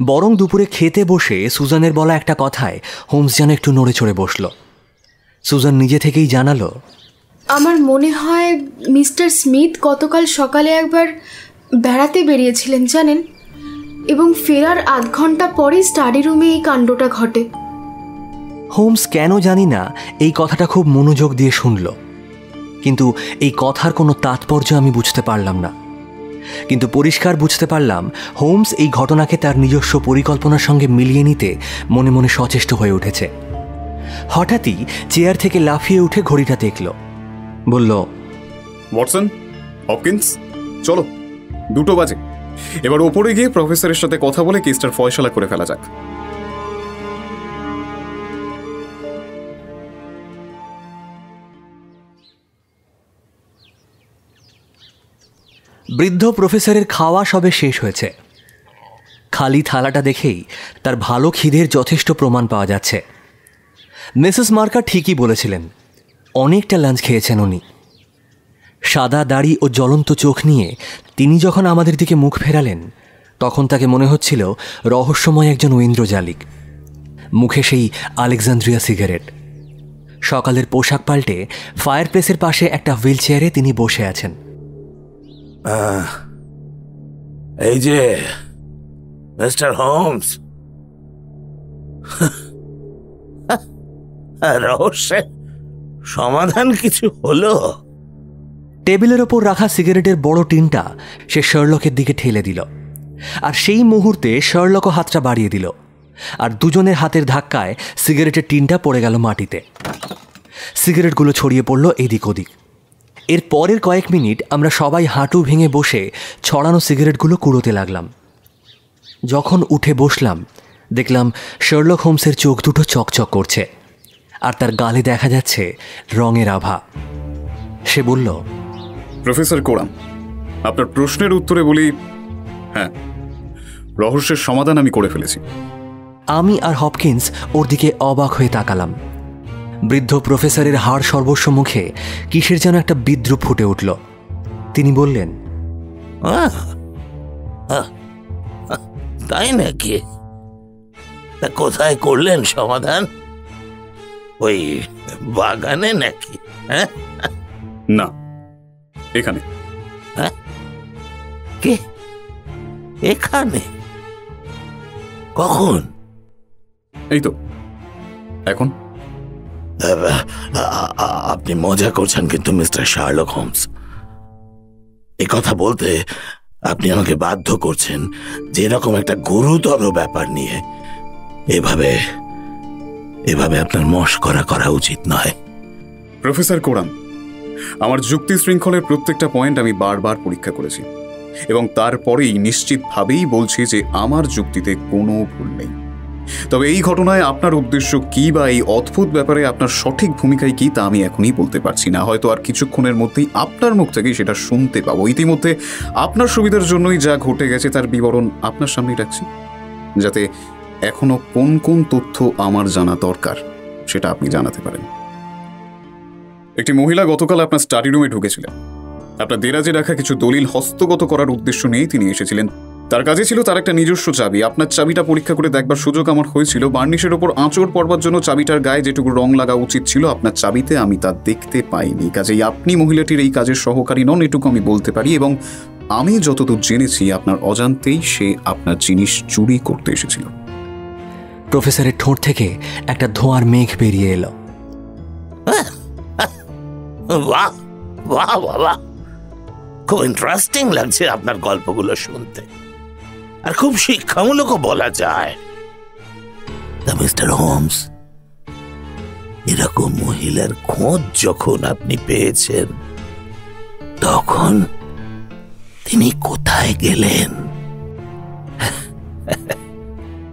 বরং দুপুরে খেতে বসে সুজানের বলা একটা কথায় হোমস যেন একটু নড়ে চড়ে বসল। সুজান নিজে থেকেই জানালো, আমার মনে হয় মিস্টার স্মিথ গতকাল সকালে একবার বেড়াতে বেরিয়েছিলেন জানেন, এবং ফেরার আধ ঘন্টা পরে স্টাডি রুমে এই কাণ্ডটা ঘটে। হোমস কেন জানি না এই কথাটা খুব মনোযোগ দিয়ে শুনল, কিন্তু এই কথার কোনো তাৎপর্য আমি বুঝতে পারলাম না। কিন্তু পরিষ্কার বুঝতে পারলাম হোমস এই ঘটনাকে তার নিজস্ব পরিকল্পনার সঙ্গে মিলিয়ে নিতে মনে মনে সচেষ্ট হয়ে উঠেছে। হঠাৎই চেয়ার থেকে লাফিয়ে উঠে ঘড়িটা দেখল, বলল, ওয়াটসন, হপকিন্স, চলো, 2টো বাজে। এবার ওপরে গিয়ে প্রফেসরের সাথে কথা বলে কেসটার ফয়সালা করে ফেলা যাক। বৃদ্ধ প্রফেসরের খাওয়া সবে শেষ হয়েছে। খালি থালাটা দেখেই তার ভালো খিদের যথেষ্ট প্রমাণ পাওয়া যাচ্ছে। মিসেস মার্কার ঠিকই বলেছিলেন, অনেকটা লাঞ্চ খেয়েছেন উনি। সাদা দাড়ি ও জ্বলন্ত চোখ নিয়ে তিনি যখন আমাদের দিকে মুখ ফেরালেন, তখন তাকে মনে হচ্ছিল রহস্যময় একজন ঐন্দ্রজালিক। মুখে সেই আলেকজান্দ্রিয়া সিগারেট। সকালের পোশাক পাল্টে ফায়ারপ্লেসের পাশে একটা হুইল চেয়ারে তিনি বসে আছেন। এই যে মিস্টার হোমস, রহস্যের সমাধান কিছু হলো? টেবিলের ওপর রাখা সিগারেটের বড় টিনটা সে শার্লকের দিকে ঠেলে দিল, আর সেই মুহূর্তে শার্লকও হাতটা বাড়িয়ে দিল, আর দুজনের হাতের ধাক্কায় সিগারেটের টিনটা পড়ে গেল মাটিতে। সিগারেটগুলো ছড়িয়ে পড়ল এদিক ওদিক। এর পরের কয়েক মিনিট আমরা সবাই হাঁটু ভেঙে বসে ছড়ানো সিগারেটগুলো কুড়োতে লাগলাম। যখন উঠে বসলাম, দেখলাম শার্লক হোমসের চোখ দুটো চকচক করছে, আর তার গালে দেখা যাচ্ছে রঙের আভা। সে বলল, প্রফেসর কোরাম, আপনার প্রশ্নের উত্তরে বলি, হ্যাঁ, রহস্যের সমাধান আমি করে ফেলেছি। আমি আর হপকিন্স ওর দিকে অবাক হয়ে তাকালাম। বৃদ্ধ প্রফেসরের হাড় সর্বস্ব মুখে কিসের যেন একটা বিদ্রুপ ফুটে উঠল। তিনি বললেন, তাই নাকি? তা কোথায় করলেন সমাধান? ওই বাগানে নাকি? না, এখানে। কে? এখানে? কখন? এই তো এখন। আপনি মজা করছেন কিন্তু মিস্টার শার্লক হোমস। এ কথা বলতে আপনি আমাকে বাধ্য করছেন যে এরকম একটা গুরুতর ব্যাপার নিয়ে এভাবে আপনার মশকরা করা উচিত নয়। প্রফেসর কোরাম, আমার যুক্তি শৃঙ্খলের প্রত্যেকটা পয়েন্ট আমি বারবার পরীক্ষা করেছি, এবং তারপরেই নিশ্চিতভাবেই বলছি যে আমার যুক্তিতে কোনো ভুল নেই। তবে এই ঘটনায় আপনার উদ্দেশ্য কি বা এই অদ্ভুত ব্যাপারে আপনার সঠিক ভূমিকায় কি, তা আমি এখনই বলতে পারছি না। হয়তো আর কিছুক্ষণের মধ্যেই আপনার মুখ থেকেই সেটা শুনতে পাবো। ইতিমধ্যে আপনার সুবিধার জন্যই যা ঘটে গেছে তার বিবরণ আপনার সামনেই রাখছি, যাতে এখনো কোন কোন তথ্য আমার জানা দরকার সেটা আপনি জানাতে পারেন। একটি মহিলা গতকাল আপনার স্টাডি রুমে ঢুকেছিলেন। আপনার দেরাজে রাখা কিছু দলিল হস্তগত করার উদ্দেশ্য নিয়েই তিনি এসেছিলেন। তার কাছে ছিল তার একটা নিজস্ব চাবি। আপনার চাবিটা পরীক্ষা করে দেখবার সুযোগ আমার হয়েছিল। বার্নিশের ওপর আঁচড় পড়বার জন্য চাবিটার গায়ে যেটুকু রং লাগা উচিত ছিল আপনার চাবিতে, আমি তা দেখতে পাইনি। কাজেই আপনি মহিলাটির এই কাজের সহকারী নন, এটুকু আমি বলতে পারি। এবং আমি যতদূর জেনেছি আপনার অজান্তেই সে আপনার জিনিস চুরি করতে এসেছিল। প্রফেসরের ঠোঁট থেকে একটা ধোঁয়ার মেঘ বেরিয়ে এলো। বাহ বাহ বাহ, খুব ইন্টারেস্টিং লাগছে আপনার গল্পগুলো শুনতে, আর খুব শিক্ষামূলকও বলা যায়। তা মিস্টার হোমস, এরকম মহিলার খোঁজ যখন আপনি পেয়েছেন, তখন তিনি কোথায় গেলেন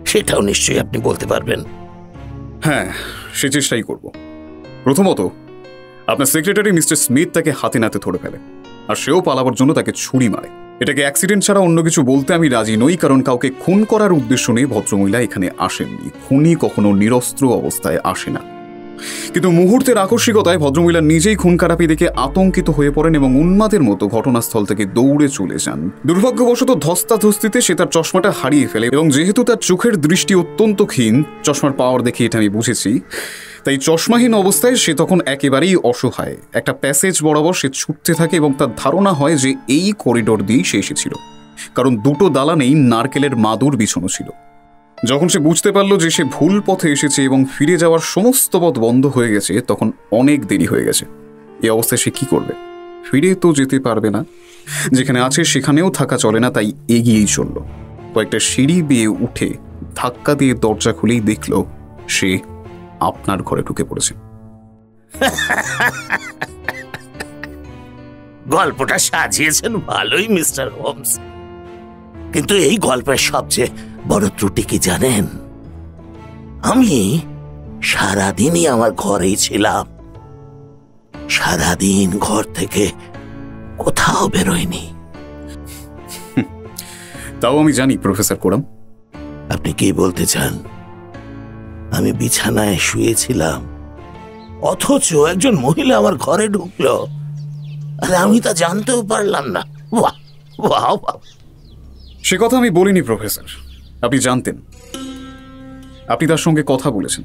সেটাও নিশ্চয়ই আপনি বলতে পারবেন। হ্যাঁ, সে চেষ্টাই করব। প্রথমত, আপনার সেক্রেটারি মিস্টার স্মিথ তাকে হাতে নাতে ধরে ফেলে, আর সেও পালাবার জন্য তাকে ছুরি মারে। এটাকে অ্যাক্সিডেন্ট ছাড়া অন্য কিছু বলতে আমি রাজি নই, কারণ কাউকে খুন করার উদ্দেশ্য নিয়ে ভদ্রমহিলা এখানে আসেননি। খুনি কখনো নিরস্ত্র অবস্থায় আসে না। কিন্তু মুহূর্তের আকস্মিকতায় ভদ্রমহিলা নিজেই খুন খারাপি দেখে আতঙ্কিত হয়ে পড়েন এবং উন্মাদের মতো ঘটনাস্থল থেকে দৌড়ে চলে যান। দুর্ভাগ্যবশত ধস্তাধস্তিতে সে তার চশমাটা হারিয়ে ফেলে এবং যেহেতু তার চোখের দৃষ্টি অত্যন্ত ক্ষীণ, চশমার পাওয়ার দেখে এটা আমি বুঝেছি, তাই চশমাহীন অবস্থায় সে তখন একেবারেই অসহায়। একটা প্যাসেজ বরাবর সে ছুটতে থাকে এবং তার ধারণা হয় যে এই করিডোর দিয়েই সে এসেছিল, কারণ দুটো দালানেই নারকেলের মাদুর বিছানো ছিল। যখন সে বুঝতে পারল যে সে ভুল পথে এসেছে এবং ফিরে যাওয়ার সমস্ত পথ বন্ধ হয়ে গেছে, তখন অনেক দেরি হয়ে গেছে। এই অবস্থায় সে কি করবে? ফিরে তো যেতে পারবে না, যেখানে আছে সেখানেও থাকা চলে না, তাই এগিয়েই চলল। কয়েকটা সিঁড়ি বেয়ে উঠে ধাক্কা দিয়ে দরজা খুলেই দেখল সে আপনার ঘরে ঢুকে পড়েছে। গল্পটা সাজিয়েছেন ভালোই মিস্টার হোমস, কিন্তু এই গল্পের সবচেয়ে বড় ত্রুটি কি জানেন? আমি সারাদিনই আমার ঘরেই ছিলাম, সারাদিন ঘর থেকে কোথাও বেরোয়নি। তাও আমি জানি প্রফেসর কোরাম। আপনি কি বলতে চান? আমি বিছানায় শুয়েছিলাম, অথচ একজন মহিলা আমার ঘরে ঢুকলো, আর আমি তা জানতেও পারলাম না। বাহ বাহ বাহ। সে কথা আমি বলিনি প্রফেসর, আপনি জানতেন। আপনি তার সঙ্গে কথা বলেছেন,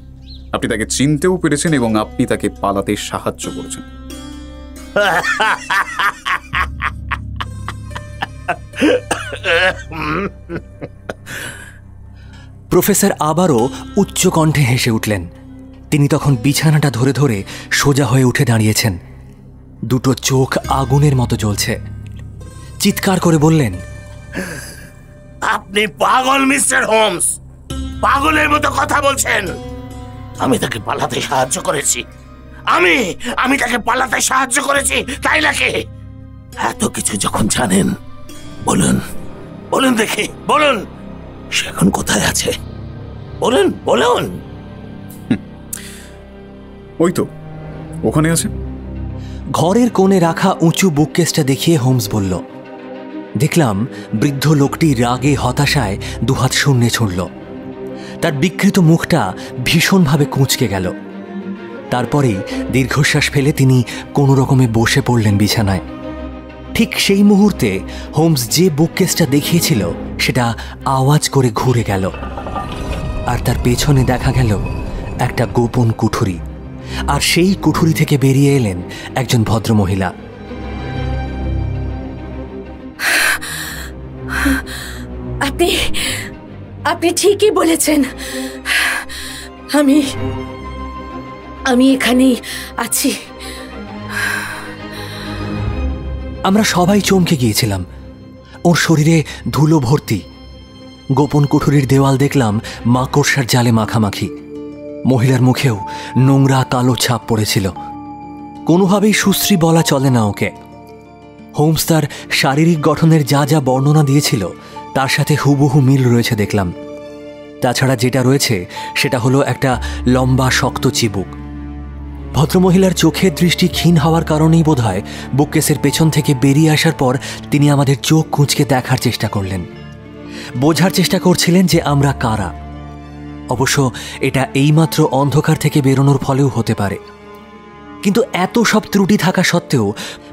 আপনি তাকে চিনতেও পেরেছেন এবং আপনি তাকে পালাতে সাহায্য করেছেন। প্রফেসর আবারও উচ্চ কণ্ঠে হেসে উঠলেন। তিনি তখন বিছানাটা ধরে ধরে সোজা হয়ে উঠে দাঁড়িয়েছেন। দুটো চোখ আগুনের মতো জ্বলছে। চিৎকার করে বললেন, আপনি পাগল মিস্টার হোমস, পাগলের মতো কথা বলছেন। আমি তাকে পালাতে সাহায্য করেছি, আমি তাকে পালাতে সাহায্য করেছি, তাই নাকি? এত কিছু যখন জানেন, বলুন বলুন দেখি, বলুন সে এখন কোথায় আছে? বলুন বলুন। ওই তো ওখানে আছে। ঘরের কোণে রাখা উঁচু বুককেসটা দেখিয়ে হোমস বলল। দেখলাম বৃদ্ধ লোকটি রাগে হতাশায় দুহাত শূন্যে ছুঁড়ল। তার বিকৃত মুখটা ভীষণভাবে কুঁচকে গেল। তারপরেই দীর্ঘশ্বাস ফেলে তিনি কোনো রকমে বসে পড়লেন বিছানায়। ঠিক সেই মুহূর্তে হোমস যে বুককেসটা দেখিয়েছিল সেটা আওয়াজ করে ঘুরে গেল, আর তার পেছনে দেখা গেল একটা গোপন কুঠুরি, আর সেই কুঠুরি থেকে বেরিয়ে এলেন একজন ভদ্রমহিলা। আপনি ঠিকই বলেছেন, আমি এখানেই আছি। আমরা সবাই চমকে গিয়েছিলাম। ওর শরীরে ধুলো ভর্তি। গোপন কুঠুরির দেওয়াল দেখলাম মাকড়সার জালে মাখামাখি। মহিলার মুখেও নোংরা কালো ছাপ পড়েছিল। কোনোভাবেই সুশ্রী বলা চলে না ওকে। হোমস তার শারীরিক গঠনের যা যা বর্ণনা দিয়েছিল তার সাথে হুবহু মিল রয়েছে দেখলাম। তাছাড়া যেটা রয়েছে সেটা হলো একটা লম্বা শক্ত চিবুক। ভদ্রমহিলার চোখের দৃষ্টি ক্ষীণ হওয়ার কারণেই বোধহয় বুককেসের পেছন থেকে বেরিয়ে আসার পর তিনি আমাদের চোখ কুঁচকে দেখার চেষ্টা করলেন, বোঝার চেষ্টা করছিলেন যে আমরা কারা। অবশ্য এটা এইমাত্র অন্ধকার থেকে বেরোনোর ফলেও হতে পারে। কিন্তু এত সব ত্রুটি থাকা সত্ত্বেও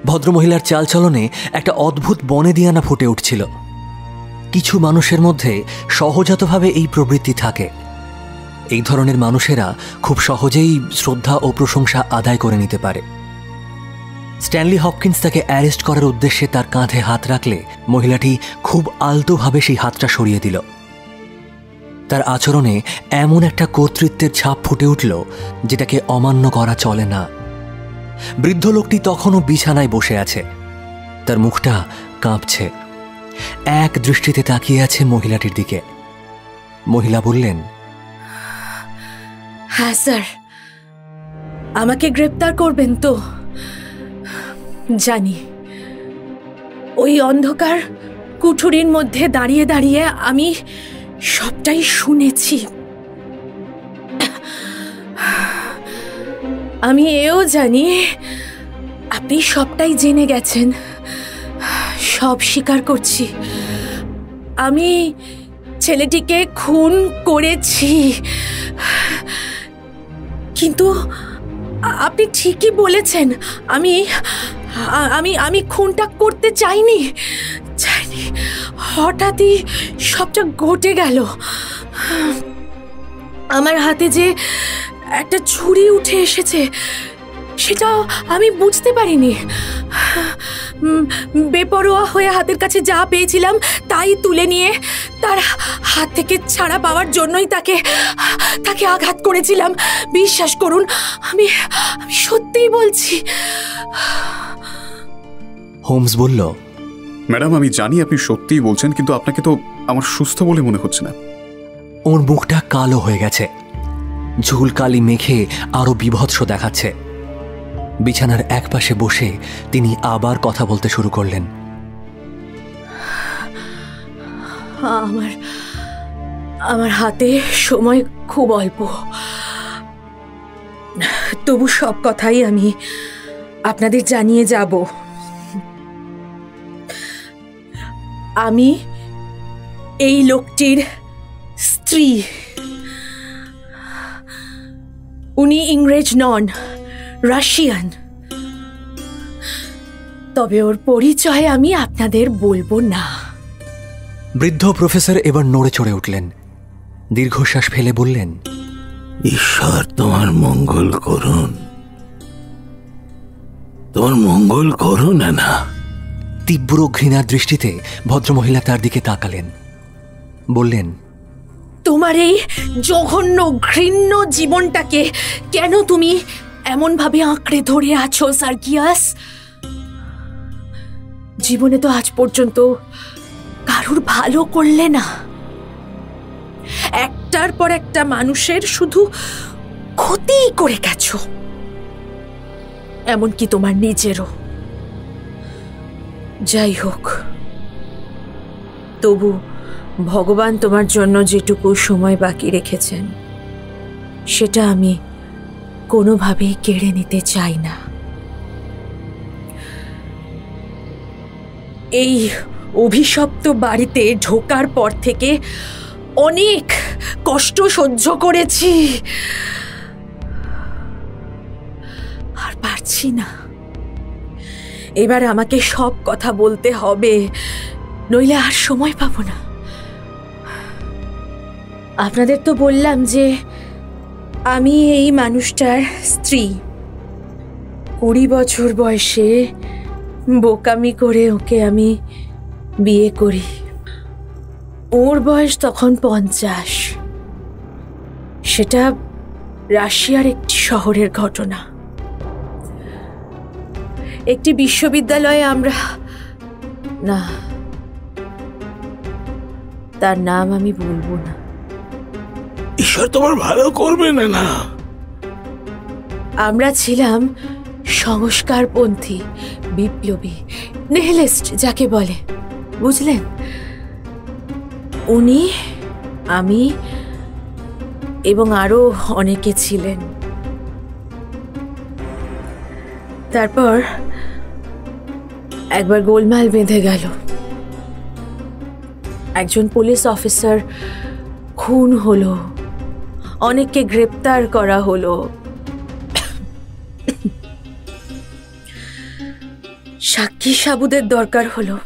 ভদ্রমহিলার চালচলনে একটা অদ্ভুত বনেদিয়ানা ফুটে উঠছিল। কিছু মানুষের মধ্যে সহজাতভাবে এই প্রবৃত্তি থাকে। এই ধরনের মানুষেরা খুব সহজেই শ্রদ্ধা ও প্রশংসা আদায় করে নিতে পারে। স্ট্যানলি হপকিন্স তাকে অ্যারেস্ট করার উদ্দেশ্যে তার কাঁধে হাত রাখলে মহিলাটি খুব আলতোভাবে সেই হাতটা সরিয়ে দিল। তার আচরণে এমন একটা কর্তৃত্বের ছাপ ফুটে উঠল যেটাকে অমান্য করা চলে না। বৃদ্ধ লোকটি তখনও বিছানায় বসে আছে, তার মুখটা কাঁপছে, এক দৃষ্টিতে তাকিয়ে আছে মহিলাটির দিকে। মহিলা বললেন, হ্যাঁ স্যার, আমাকে গ্রেপ্তার করবেন তো? জানি ওই অন্ধকার কুঠুরির মধ্যে দাঁড়িয়ে দাঁড়িয়ে আমি সবটাই শুনেছি। আমি এও জানি আপনি সবটাই জেনে গেছেন। সব স্বীকার করছি। আমি ছেলেটিকে খুন করেছি, কিন্তু আপনি ঠিকই বলেছেন, আমি আমি আমি খুনটা করতে চাইনি। হঠাৎই সবটা ঘটে গেল। আমার হাতে যে একটা ছুরি উঠে এসেছে সেটাও আমি বুঝতে পারিনি। বেপরোয়া হয়ে হাতের কাছে যা পেয়েছিলাম তাই তুলে নিয়ে তার হাত থেকে ছাড়া পাওয়ার জন্যই তাকে আঘাত করেছিলাম। বিশ্বাস করুন, আমি সত্যিই বলছি। হোমস বলল, ম্যাডাম, আমি জানি আপনি সত্যিই বলছেন, কিন্তু আপনাকে তো আমার সুস্থ বলে মনে হচ্ছে না। ওর মুখটা কালো হয়ে গেছে, ঝুল কালি মেখে আরো বিভৎস দেখাচ্ছে। বিছানার একপাশে বসে তিনি আবার কথা বলতে শুরু করলেন। আমার হাতে সময় খুব অল্প, তবু সব কথাই আমি আপনাদের জানিয়ে যাব। আমি এই লোকটির স্ত্রী। উনি ইংরেজ নন, রাশিয়ান। তবে ওর পরিচয় আমি আপনাদের বলবো না। বৃদ্ধ প্রফেসর এবার নড়ে চড়ে উঠলেন, দীর্ঘশ্বাস ফেলে বললেন, ঈশ্বর তোমার মঙ্গল করুন, তোমার মঙ্গল করুন। না, তীব্র ঘৃণার দৃষ্টিতে ভদ্রমহিলা তার দিকে তাকালেন, বললেন, তোমার এই জঘন্য ঘৃণ্য জীবনটাকে কেন তুমি এমন ভাবে আঁকড়ে ধরে আছো সার্গিয়াস? জীবনে তো আজ পর্যন্ত কারুর ভালো করলে না, একটার পর একটা মানুষের শুধু ক্ষতি করে গেছো, এমনকি তোমার নিজেরও। যাই হোক, তবু ভগবান তোমার জন্য যেটুকু সময় বাকি রেখেছেন সেটা আমি কোনোভাবেই কেড়ে নিতে চাই না। এই অভিশপ্ত বাড়িতে ঢোকার পর থেকে অনেক কষ্ট সহ্য করেছি, আর পারছি না। এবার আমাকে সব কথা বলতে হবে, নইলে আর সময় পাবো না। আপনাদের তো বললাম যে আমি এই মানুষটার স্ত্রী। 20 বছর বয়সে বোকামি করে ওকে আমি বিয়ে করি। ওর বয়স তখন 50। সেটা রাশিয়ার একটি শহরের ঘটনা। একটি বিশ্ববিদ্যালয়ে আমরা, না, তার নাম আমি বলবো না। ঈশ্বর তোমার ভালো করবে না। আমরা ছিলাম সংস্কারপন্থী, বিপ্লবী, নিহিলিস্ট যাকে বলে, বুঝলেন? উনি, আমি এবং আরো অনেকে ছিলেন। তারপর একবার গোলমাল বেঁধে গেল। একজন পুলিশ অফিসার খুন হলো, অনেককে গ্রেপ্তার করা হলো। সাক্ষী সাবুদের দরকার হলো,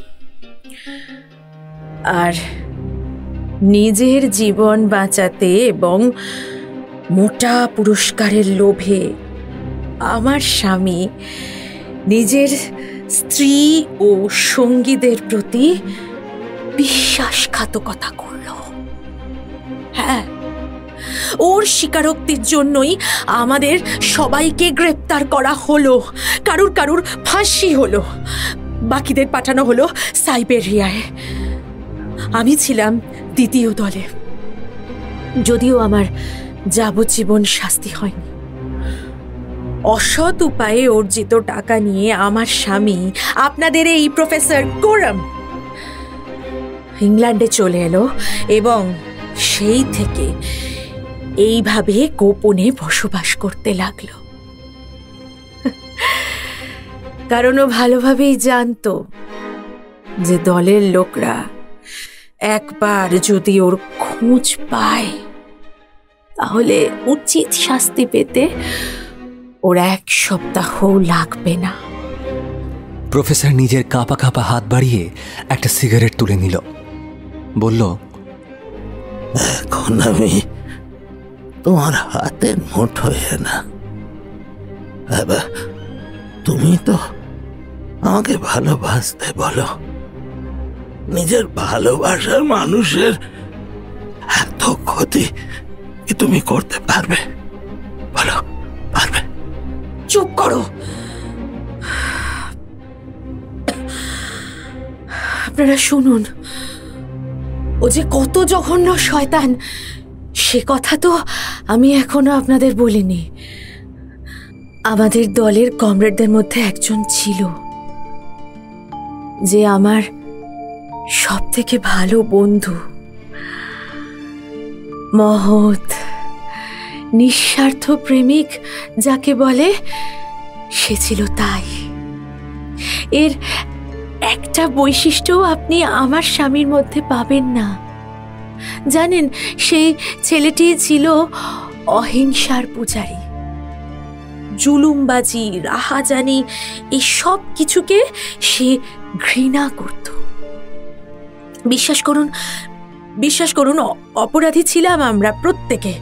আর নিজের জীবন বাঁচাতে এবং মোটা পুরস্কারের লোভে আমার স্বামী নিজের স্ত্রী ও সঙ্গীদের প্রতি বিশ্বাসঘাতকতা করল। হ্যাঁ, ওর স্বীকারোক্তির জন্যই আমাদের সবাইকে গ্রেপ্তার করা হলো। কারুর ফাঁসি হলো, বাকিদের পাঠানো হলো সাইবেরিয়ায়। আমি ছিলাম দ্বিতীয় দলে, যদিও আমার যাবজ্জীবন শাস্তি হয়নি। অসৎ উপায়ে অর্জিত টাকা নিয়ে আমার স্বামী, আপনাদের এই প্রফেসর কোরাম, ইংল্যান্ডে চলে এলো এবং সেই থেকে এইভাবে গোপনে বসবাস করতে লাগলো। কারণ ও ভালোভাবেই জানতো যে দলের লোকরা একবার যদি ওর খোঁজ পায় তাহলে উচিত শাস্তি পেতে ওর 1 সপ্তাহও লাগবে না। প্রফেসর নিজের কাঁপা কাঁপা হাত বাড়িয়ে একটা সিগারেট তুলে নিল, বলল, এখন আমি তোমার হাতের মুঠোয় না। বাবা, তুমি তো আমাকে ভালোবাসতে বলো। নিজের ভালোবাসার মানুষের এত ক্ষতি কি তুমি করতে পারবে? বলো, পারবে? চুপ করো। আপনারা শুনুন, ও যে কত জঘন্য শয়তান সে কথা তো আমি এখনো আপনাদের বলিনি। আমাদের দলের কমরেডদের মধ্যে একজন ছিল যে আমার সবথেকে ভালো বন্ধু, মহৎ নিঃস্বার্থ প্রেমিক যাকে বলে, সে ছিল তাই। এর একটা বৈশিষ্ট্যও আপনি আমার স্বামীর মধ্যে পাবেন না। জানেন, সেই ছেলেটি ছিল অহিংসার পূজারী। জুলুমবাজি, রাহাজানি এই সব কিছুকে সে ঘৃণা করত। বিশ্বাস করুন অপরাধী ছিলাম আমরা প্রত্যেকে,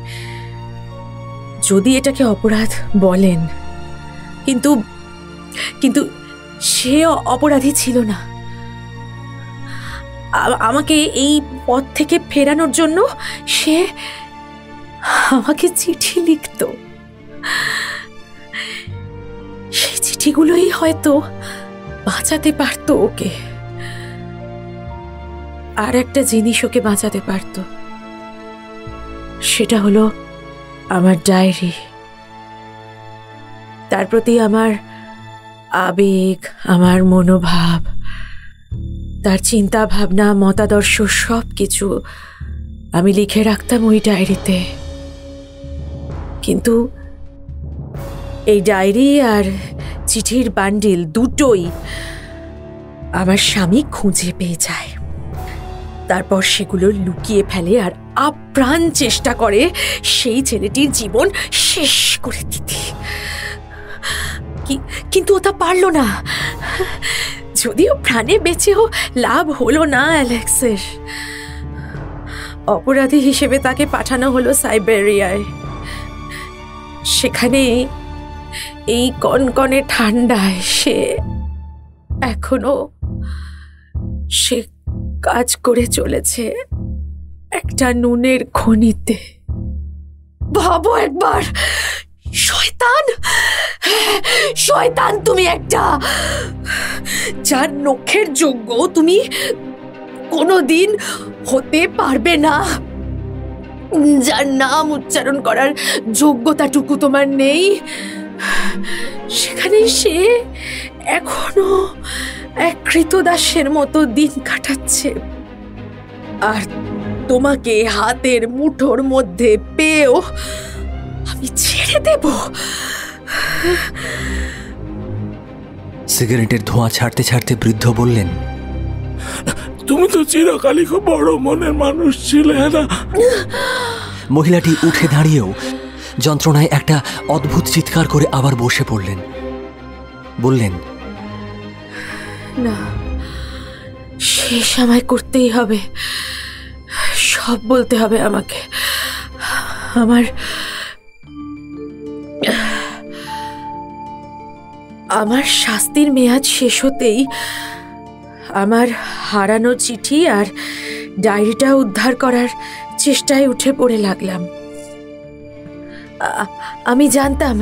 যদি এটাকে অপরাধ বলেন, কিন্তু কিন্তু সে অপরাধী ছিল না। আমাকে এই পথ থেকে ফেরানোর জন্য সে আমাকে চিঠি লিখত। সেই চিঠিগুলোই হয়তো বাঁচাতে পারত ওকে। আর একটা জিনিস ওকে বাঁচাতে পারত, সেটা হলো আমার ডায়েরি। তার প্রতি আমার আবেগ, আমার মনোভাব, তার চিন্তা ভাবনা, মতাদর্শ সব কিছু আমি লিখে রাখতাম ওই ডায়েরিতে। কিন্তু এই ডায়েরি আর চিঠির বান্ডিল দুটোই আমার স্বামী খুঁজে পেয়ে যায়। তারপর সেগুলো লুকিয়ে ফেলে আর আপ্রাণ চেষ্টা করে সেই ছেলেটির জীবন শেষ করে দিতে। কিন্তু ও তা পারল না। যদিও প্রাণে বেঁচেও লাভ হলো না অ্যালেক্সের। অপরাধী হিসেবে তাকে পাঠানো হলো সাইবেরিয়ায়। সেখানে এই কনকনে ঠান্ডায় সে এখনো কাজ করে চলেছে একটা নুনের খনিতে। ভাবো একবার, শয়তান তুমি একটা, যার নখের যোগ্য তুমি কোনোদিন হতে পারবে না, যার নাম উচ্চারণ করার যোগ্যতাটুকু তোমার নেই, সেখানে সে এখনো এক কৃতদাসের মতো দিন কাটাচ্ছে। আর তোমাকে হাতের মুঠোর মধ্যে পেয়েও আমি ছেড়ে দেব? সিগারেটের ধোঁয়া ছাড়তে ছাড়তে বৃদ্ধ বললেন, তুমি তো চিরকালই খুব বড় মনের মানুষ ছিলে না? মহিলাটি উঠে দাঁড়িয়েও যন্ত্রণায় একটা অদ্ভুত চিৎকার করে আবার বসে পড়লেন। বললেন, না, শেষ আমায় করতেই হবে, সব বলতে হবে আমাকে। আমার শাস্তির মেয়াদ শেষ হতেই আমার হারানো চিঠি আর ডায়েরিটা উদ্ধার করার চেষ্টায় উঠে পড়ে লাগলাম। আমি জানতাম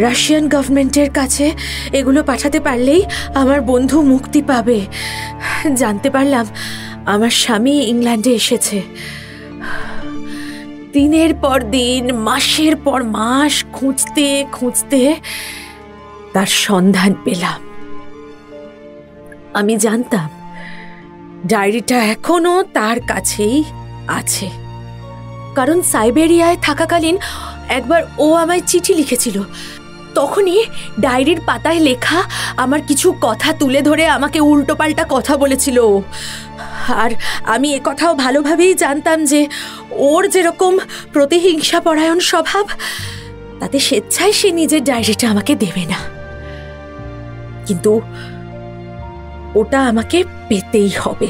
রাশিয়ান গভর্নমেন্টের কাছে এগুলো পাঠাতে পারলেই আমার বন্ধু মুক্তি পাবে। জানতে পারলাম আমার স্বামী ইংল্যান্ডে এসেছে। দিনের পর দিন, মাসের পর মাস খুঁজতে খুঁজতে তার সন্ধান পেলাম। আমি জানতাম ডায়েরিটা এখনো তার কাছেই আছে, কারণ সাইবেরিয়ায় থাকাকালীন একবার ও আমায় চিঠি লিখেছিল। তখনই ডায়েরির পাতায় লেখা আমার কিছু কথা তুলে ধরে আমাকে উল্টোপাল্টা কথা বলেছিল। আর আমি এ কথাও ভালোভাবেই জানতাম যে ওর যেরকম প্রতিহিংসা পরায়ণ স্বভাব, তাতে স্বেচ্ছায় সে নিজের ডায়েরিটা আমাকে দেবে না। কিন্তু ওটা আমাকে পেতেই হবে।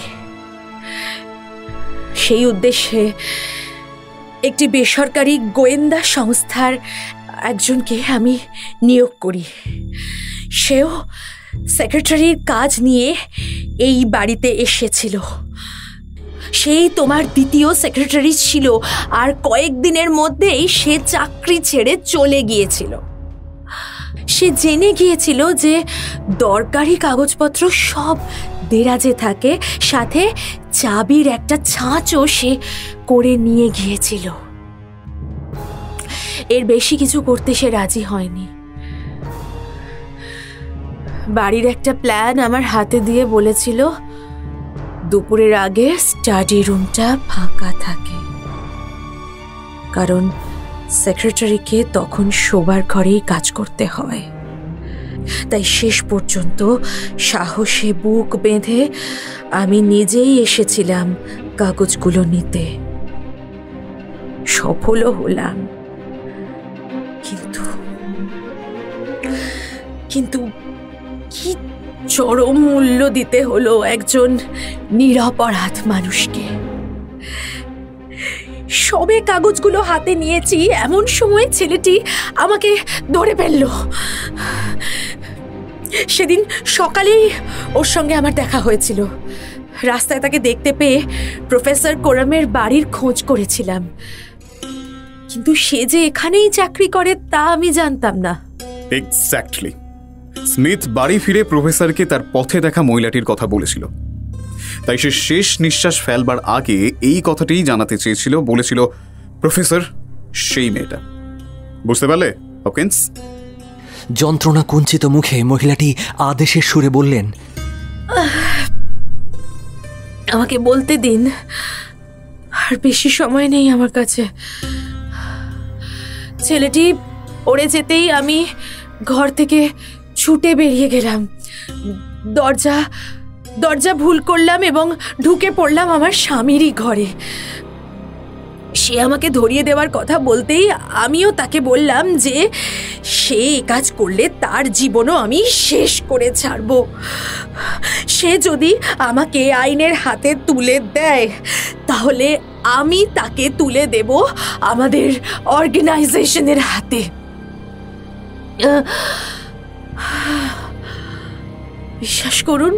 সেই উদ্দেশ্যে একটি বেসরকারি গোয়েন্দা সংস্থার একজনকে আমি নিয়োগ করি। সেও সেক্রেটারির কাজ নিয়ে এই বাড়িতে এসেছিল। সেই তোমার দ্বিতীয় সেক্রেটারি ছিল, আর কয়েকদিনের মধ্যেই সে চাকরি ছেড়ে চলে গিয়েছিল। সে জেনে গিয়েছিল যে দরকারি কাগজপত্র সব দেরাজে থাকে, সাথে চাবির একটা ছাঁচও সে করে নিয়ে গিয়েছিল। এর বেশি কিছু করতে সে রাজি হয়নি। বাড়ির একটা প্ল্যান আমার হাতে দিয়ে বলেছিল দুপুরের আগে স্টাডি রুমটা ফাঁকা থাকে, কারণ সেক্রেটারিকে তখন শোবার ঘরেই কাজ করতে হয়। তাই শেষ পর্যন্ত সাহসে বুক বেঁধে আমি নিজেই এসেছিলাম কাগজগুলো নিতে। সফলও হলাম, কিন্তু কি চরম মূল্য দিতে হলো একজন নিরপরাধ মানুষকে। সবে কাগজগুলো হাতে নিয়েছি এমন সময় ছেলেটি আমাকে ধরে ফেলল। সেদিন সকালেই ওর সঙ্গে আমার দেখা হয়েছিল। রাস্তায় তাকে দেখতে পেয়ে প্রফেসর কোরামের বাড়ির খোঁজ করেছিলাম, কিন্তু সে যে এখানেই চাকরি করে তা আমি জানতাম না। এক্স্যাক্টলি। স্মিথ বাড়ি ফিরে প্রফেসরকে তার পথে দেখা মহিলাটির কথা বলেছিল। তাই সে শেষ নিঃশ্বাস ফেলবার আগে এই কথাটাই জানাতে চেয়েছিল। বলেছিল প্রফেসর সেই মেয়েটা। বুঝতে পারলে হকিন্স? যন্ত্রণা কুঞ্চিত মুখে মহিলাটি আদেশের সুরে বললেন, আমাকে বলতে দিন, আর বেশি সময় নেই আমার কাছে। ছেলেটি পড়ে যেতেই আমি ঘর থেকে ছুটে বেরিয়ে গেলাম। দরজা ভুল করলাম এবং ঢুকে পড়লাম আমার স্বামীরই ঘরে। সে আমাকে ধরিয়ে দেওয়ার কথা বলতেই আমিও তাকে বললাম যে সে কাজ করলে তার জীবনও আমি শেষ করে ছাড়ব। সে যদি আমাকে আইনের হাতে তুলে দেয় তাহলে আমি তাকে তুলে দেব আমাদের অর্গানাইজেশনের হাতে। বিশ্বাস করুন,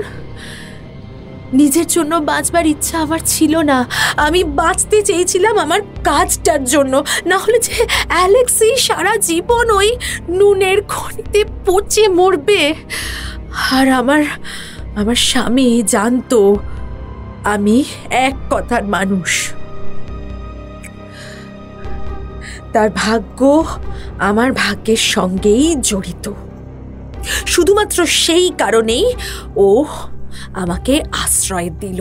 নিজের জন্য বাঁচবার ইচ্ছা আমার ছিল না। আমি বাঁচতে চেয়েছিলাম আমার কাজটার জন্য, না হলে যে অ্যালেক্সি সারা জীবন ওই নুনের খনিতে পচে মরবে। আর আমার স্বামী জানতো আমি এক কথার মানুষ। তার ভাগ্য আমার ভাগ্যের সঙ্গেই জড়িত। শুধুমাত্র সেই কারণেই ও আমাকে আশ্রয় দিল।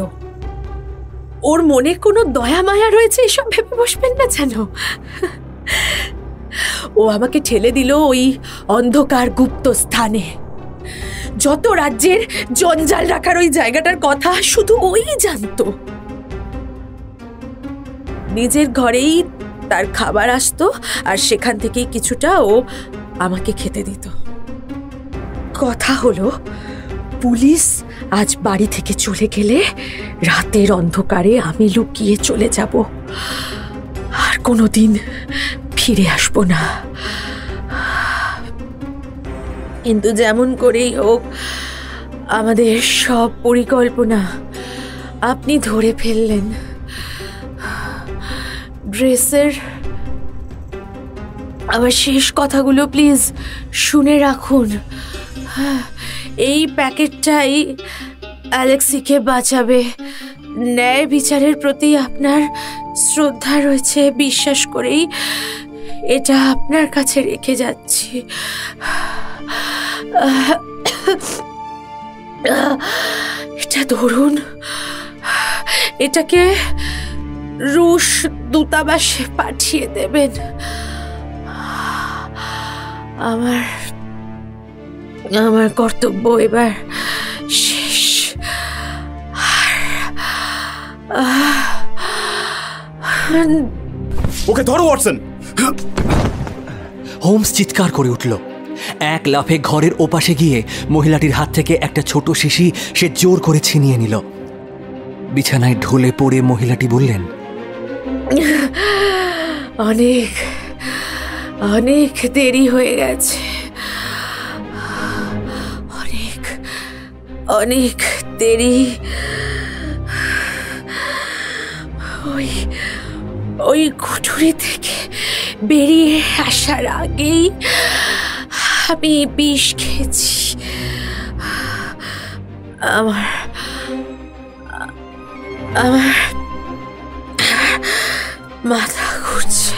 ওর মনে কোনো দয়া মায়া রয়েছে এসব ভেবে বসবেন না যেন। ও আমাকে ঠেলে দিল ওই অন্ধকার গুপ্ত স্থানে। যত রাজ্যের জঞ্জাল রাখার ওই জায়গাটার কথা শুধু ওই জানতো। নিজের ঘরেই তার খাবার আসতো, আর সেখান থেকেই কিছুটা ও আমাকে খেতে দিত। কথা হলো, পুলিশ আজ বাড়ি থেকে চলে গেলে রাতের অন্ধকারে আমি লুকিয়ে চলে যাব, আর কোনোদিন ফিরে আসব না। কিন্তু যেমন করেই হোক আমাদের সব পরিকল্পনা আপনি ধরে ফেললেন। ড্রেসের আমার শেষ কথাগুলো প্লিজ শুনে রাখুন। এই প্যাকেটটাই অ্যালেক্সিকে বাঁচাবে। ন্যায় বিচারের প্রতি আপনার শ্রদ্ধা রয়েছে বিশ্বাস করেই এটা আপনার কাছে রেখে যাচ্ছি। এটা ধরুন, এটাকে রুশ দূতাবাসে পাঠিয়ে দেবেন। আমার কর্তব্য এবার শেষ। ওকে ধরো ওয়াটসন। হোমস চিৎকার করে উঠল। এক লাফে ঘরের ওপাশে গিয়ে মহিলাটির হাত থেকে একটা ছোট শিশি সে জোর করে ছিনিয়ে নিল। বিছানায় ঢলে পড়ে মহিলাটি বললেন, অনেক অনেক দেরি হয়ে গেছে, অনেক অনেক দেরি। ওই কুঠুরি থেকে বেরিয়ে আসার আগেই আমি বিষ খেয়েছি। আমার মাথা ঘুরছে।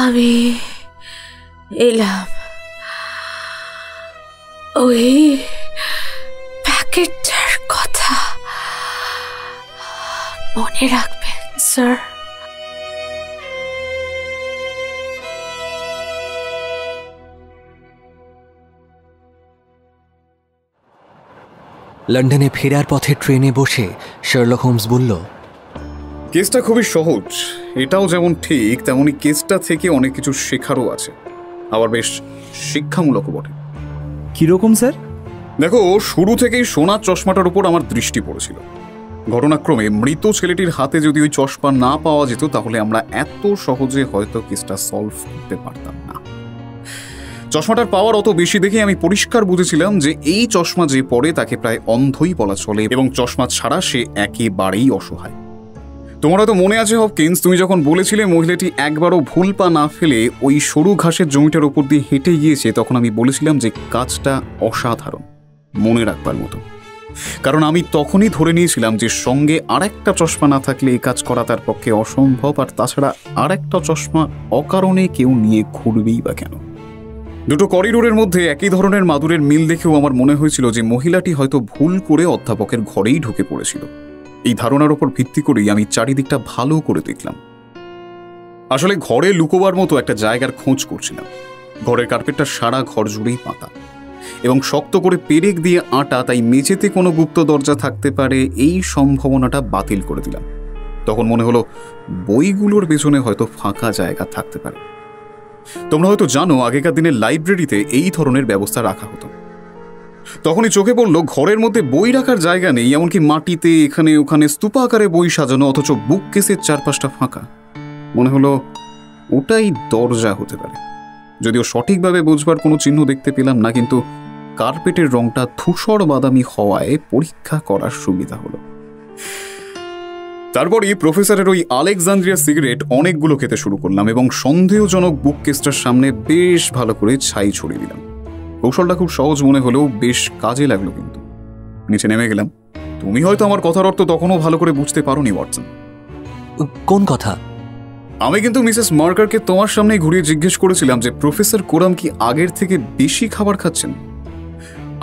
আমি এলাম। ওই প্যাকেটটার কথা মনে রাখবেন স্যার। লন্ডনে ফেরার পথে ট্রেনে বসে শার্লক হোমস বলল, কেসটা খুবই সহজ। এটাও যেমন ঠিক তেমনি কেসটা থেকে অনেক কিছু শেখারও আছে, আবার বেশ শিক্ষামূলকও বটে। কিরকম স্যার? দেখো, শুরু থেকেই সোনার চশমাটার উপর আমার দৃষ্টি পড়েছিল। ঘটনাক্রমে মৃত ছেলেটির হাতে যদি ওই চশমা না পাওয়া যেত তাহলে আমরা এত সহজে হয়তো কেসটা সলভ করতে পারতাম না। চশমাটার পাওয়ার অত বেশি দেখে আমি পরিষ্কার বুঝেছিলাম যে এই চশমা যে পরে তাকে প্রায় অন্ধই বলা চলে, এবং চশমা ছাড়া সে একেবারেই অসহায়। তোমার হয়তো মনে আছে হপকিন্স, তুমি যখন বলেছিলে মহিলাটি একবারও ভুল পা না ফেলে ওই সরু ঘাসের জমিটার উপর দিয়ে হেঁটে গিয়েছে, তখন আমি বলেছিলাম যে কাজটা অসাধারণ, মনে রাখবার মতো। কারণ আমি তখনই ধরে নিয়েছিলাম যে সঙ্গে আরেকটা চশমা না থাকলে এই কাজ করা তার পক্ষে অসম্ভব, আর তাছাড়া আরেকটা চশমা অকারণে কেউ নিয়ে ঘুরবেই বা কেন। দুটো করিডোরের মধ্যে একই ধরনের মাদুরের মিল দেখেও আমার মনে হয়েছিল যে মহিলাটি হয়তো ভুল করে অধ্যাপকের ঘরেই ঢুকে পড়েছিল। এই ধারণার উপর ভিত্তি করেই আমি চারিদিকটা ভালো করে দেখলাম। আসলে ঘরে লুকোবার মতো একটা জায়গার খোঁজ করছিলাম। ঘরের কার্পেটটা সারা ঘর জুড়েই পাতা এবং শক্ত করে পেরেক দিয়ে আটা, তাই মেঝেতে কোনো গুপ্ত দরজা থাকতে পারে এই সম্ভাবনাটা বাতিল করে দিলাম। তখন মনে হলো বইগুলোর পেছনে হয়তো ফাঁকা জায়গা থাকতে পারে। তোমরা হয়তো জানো, আগেকার দিনে লাইব্রেরিতে এই ধরনের ব্যবস্থা রাখা হতো। তখনই চোখে পড়ল ঘরের মধ্যে বই রাখার জায়গা নেই, এমনকি মাটিতে এখানে ওখানে স্তূপ আকারে বই সাজানো, অথচ বুক কেসের চারপাশটা ফাঁকা। মনে হলো ওটাই দরজা হতে পারে। যদিও সঠিকভাবে বুঝবার কোনো চিহ্ন দেখতে পেলাম না, কিন্তু কার্পেটের রংটা ধূসর বাদামি হওয়ায় পরীক্ষা করার সুবিধা হলো। তারপরই প্রফেসরের ওই আলেকজান্দ্রিয়া সিগারেট অনেকগুলো খেতে শুরু করলাম এবং সন্দেহজনক বুক কেসটার সামনে বেশ ভালো করে ছাই ছড়িয়ে দিলাম। কৌশলটা খুব সহজ মনে হলেও বেশ কাজে লাগলো। কিন্তু নিচে নেমে গেলাম। তুমি হয়তো আমার কথার অর্থ তখনও ভালো করে বুঝতে পারোনি ওয়াটসন। কোন কথা? আমি কিন্তু মিসেস মার্কারকে তোমার সামনে ঘুরিয়ে জিজ্ঞেস করেছিলাম যে প্রফেসর কোরাম কি আগের থেকে বেশি খাবার খাচ্ছেন।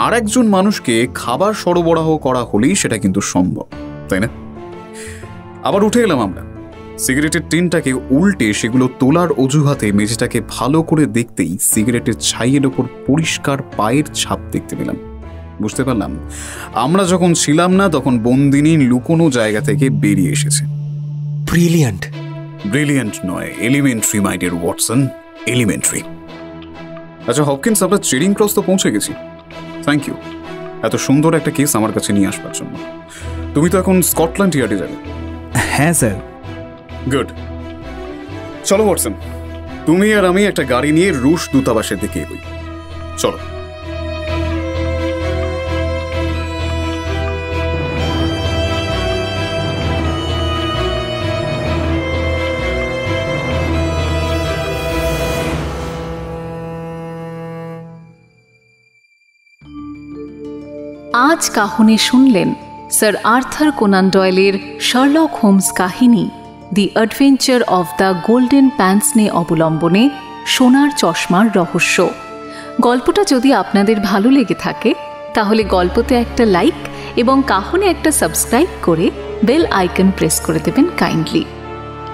আর একজন মানুষকে খাবার সরবরাহ করা হলেই সেটা কিন্তু সম্ভব, তাই না? আবার উঠে এলাম আমরা। সিগারেটের টিনটাকে উল্টে সেগুলো তোলার অজুহাতে মেঝেটাকে ভালো করে দেখতেই সিগারেটের ছাইয়ের ওপর পরিষ্কার পায়ের ছাপ দেখতে পেলাম। বুঝতে পারলাম আমরা যখন ছিলাম না তখন বন্দিনী লুকোনো জায়গা থেকে বেরিয়ে এসেছে। ব্রিলিয়ান্ট। ব্রিলিয়ান্ট নয়, elementary my dear Watson, elementary. আচ্ছা হপকিন্স, আমরা চেরিং ক্রস তো পৌঁছে গেছি। থ্যাংক ইউ এত সুন্দর একটা কেস আমার কাছে নিয়ে আসবার জন্য। তুমি তো এখন স্কটল্যান্ড ইয়ার্ডে যাবে। হ্যাঁ স্যার। গুড। চলো ওয়াটসন, তুমি আর আমি একটা গাড়ি নিয়ে রুশ দূতাবাসের দিকে এগোই। চলো। আজ কাহনে শুনলেন স্যার আর্থার কোনান ডয়েলের শার্লক হোমস কাহিনী the adventure of the golden pince-nez অবলম্বনে সোনার চশমার রহস্য। গল্পটা যদি আপনাদের ভালো লেগে থাকে তাহলে গল্পতে একটা লাইক এবং কাহনে একটা সাবস্ক্রাইব করে বেল আইকন প্রেস করে দেবেন কাইন্ডলি।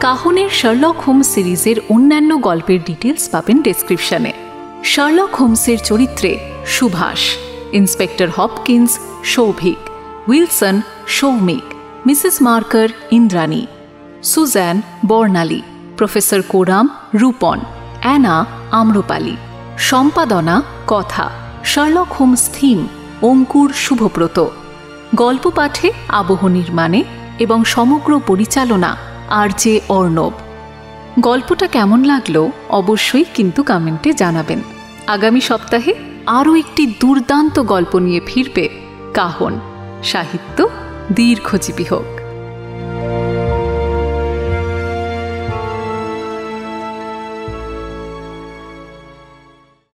কাহনের শার্লক হোমস সিরিজের অন্যান্য গল্পের ডিটেলস পাবেন ডেসক্রিপশনে। শার্লক হোমসের চরিত্রে Subhash, inspector Hopkins Souvik, Wilson Soumik, Mrs Marker Indrani, Susan Barnali, professor Coram Rupan, Anna Amrapali, সম্পাদনা কথা, Sherlock Holmes theme Ankur Subhabrata, গল্প পাঠে আবহ নির্মাণে এবং সমগ্র পরিচালনা আর.জে. অর্ণব। গল্পটা কেমন লাগলো অবশ্যই কিন্তু কমেন্টে জানাবেন। আগামী সপ্তাহে আরও একটি দুর্দান্ত গল্প নিয়ে ফিরবে কাহন। সাহিত্য দীর্ঘজীবী হোক।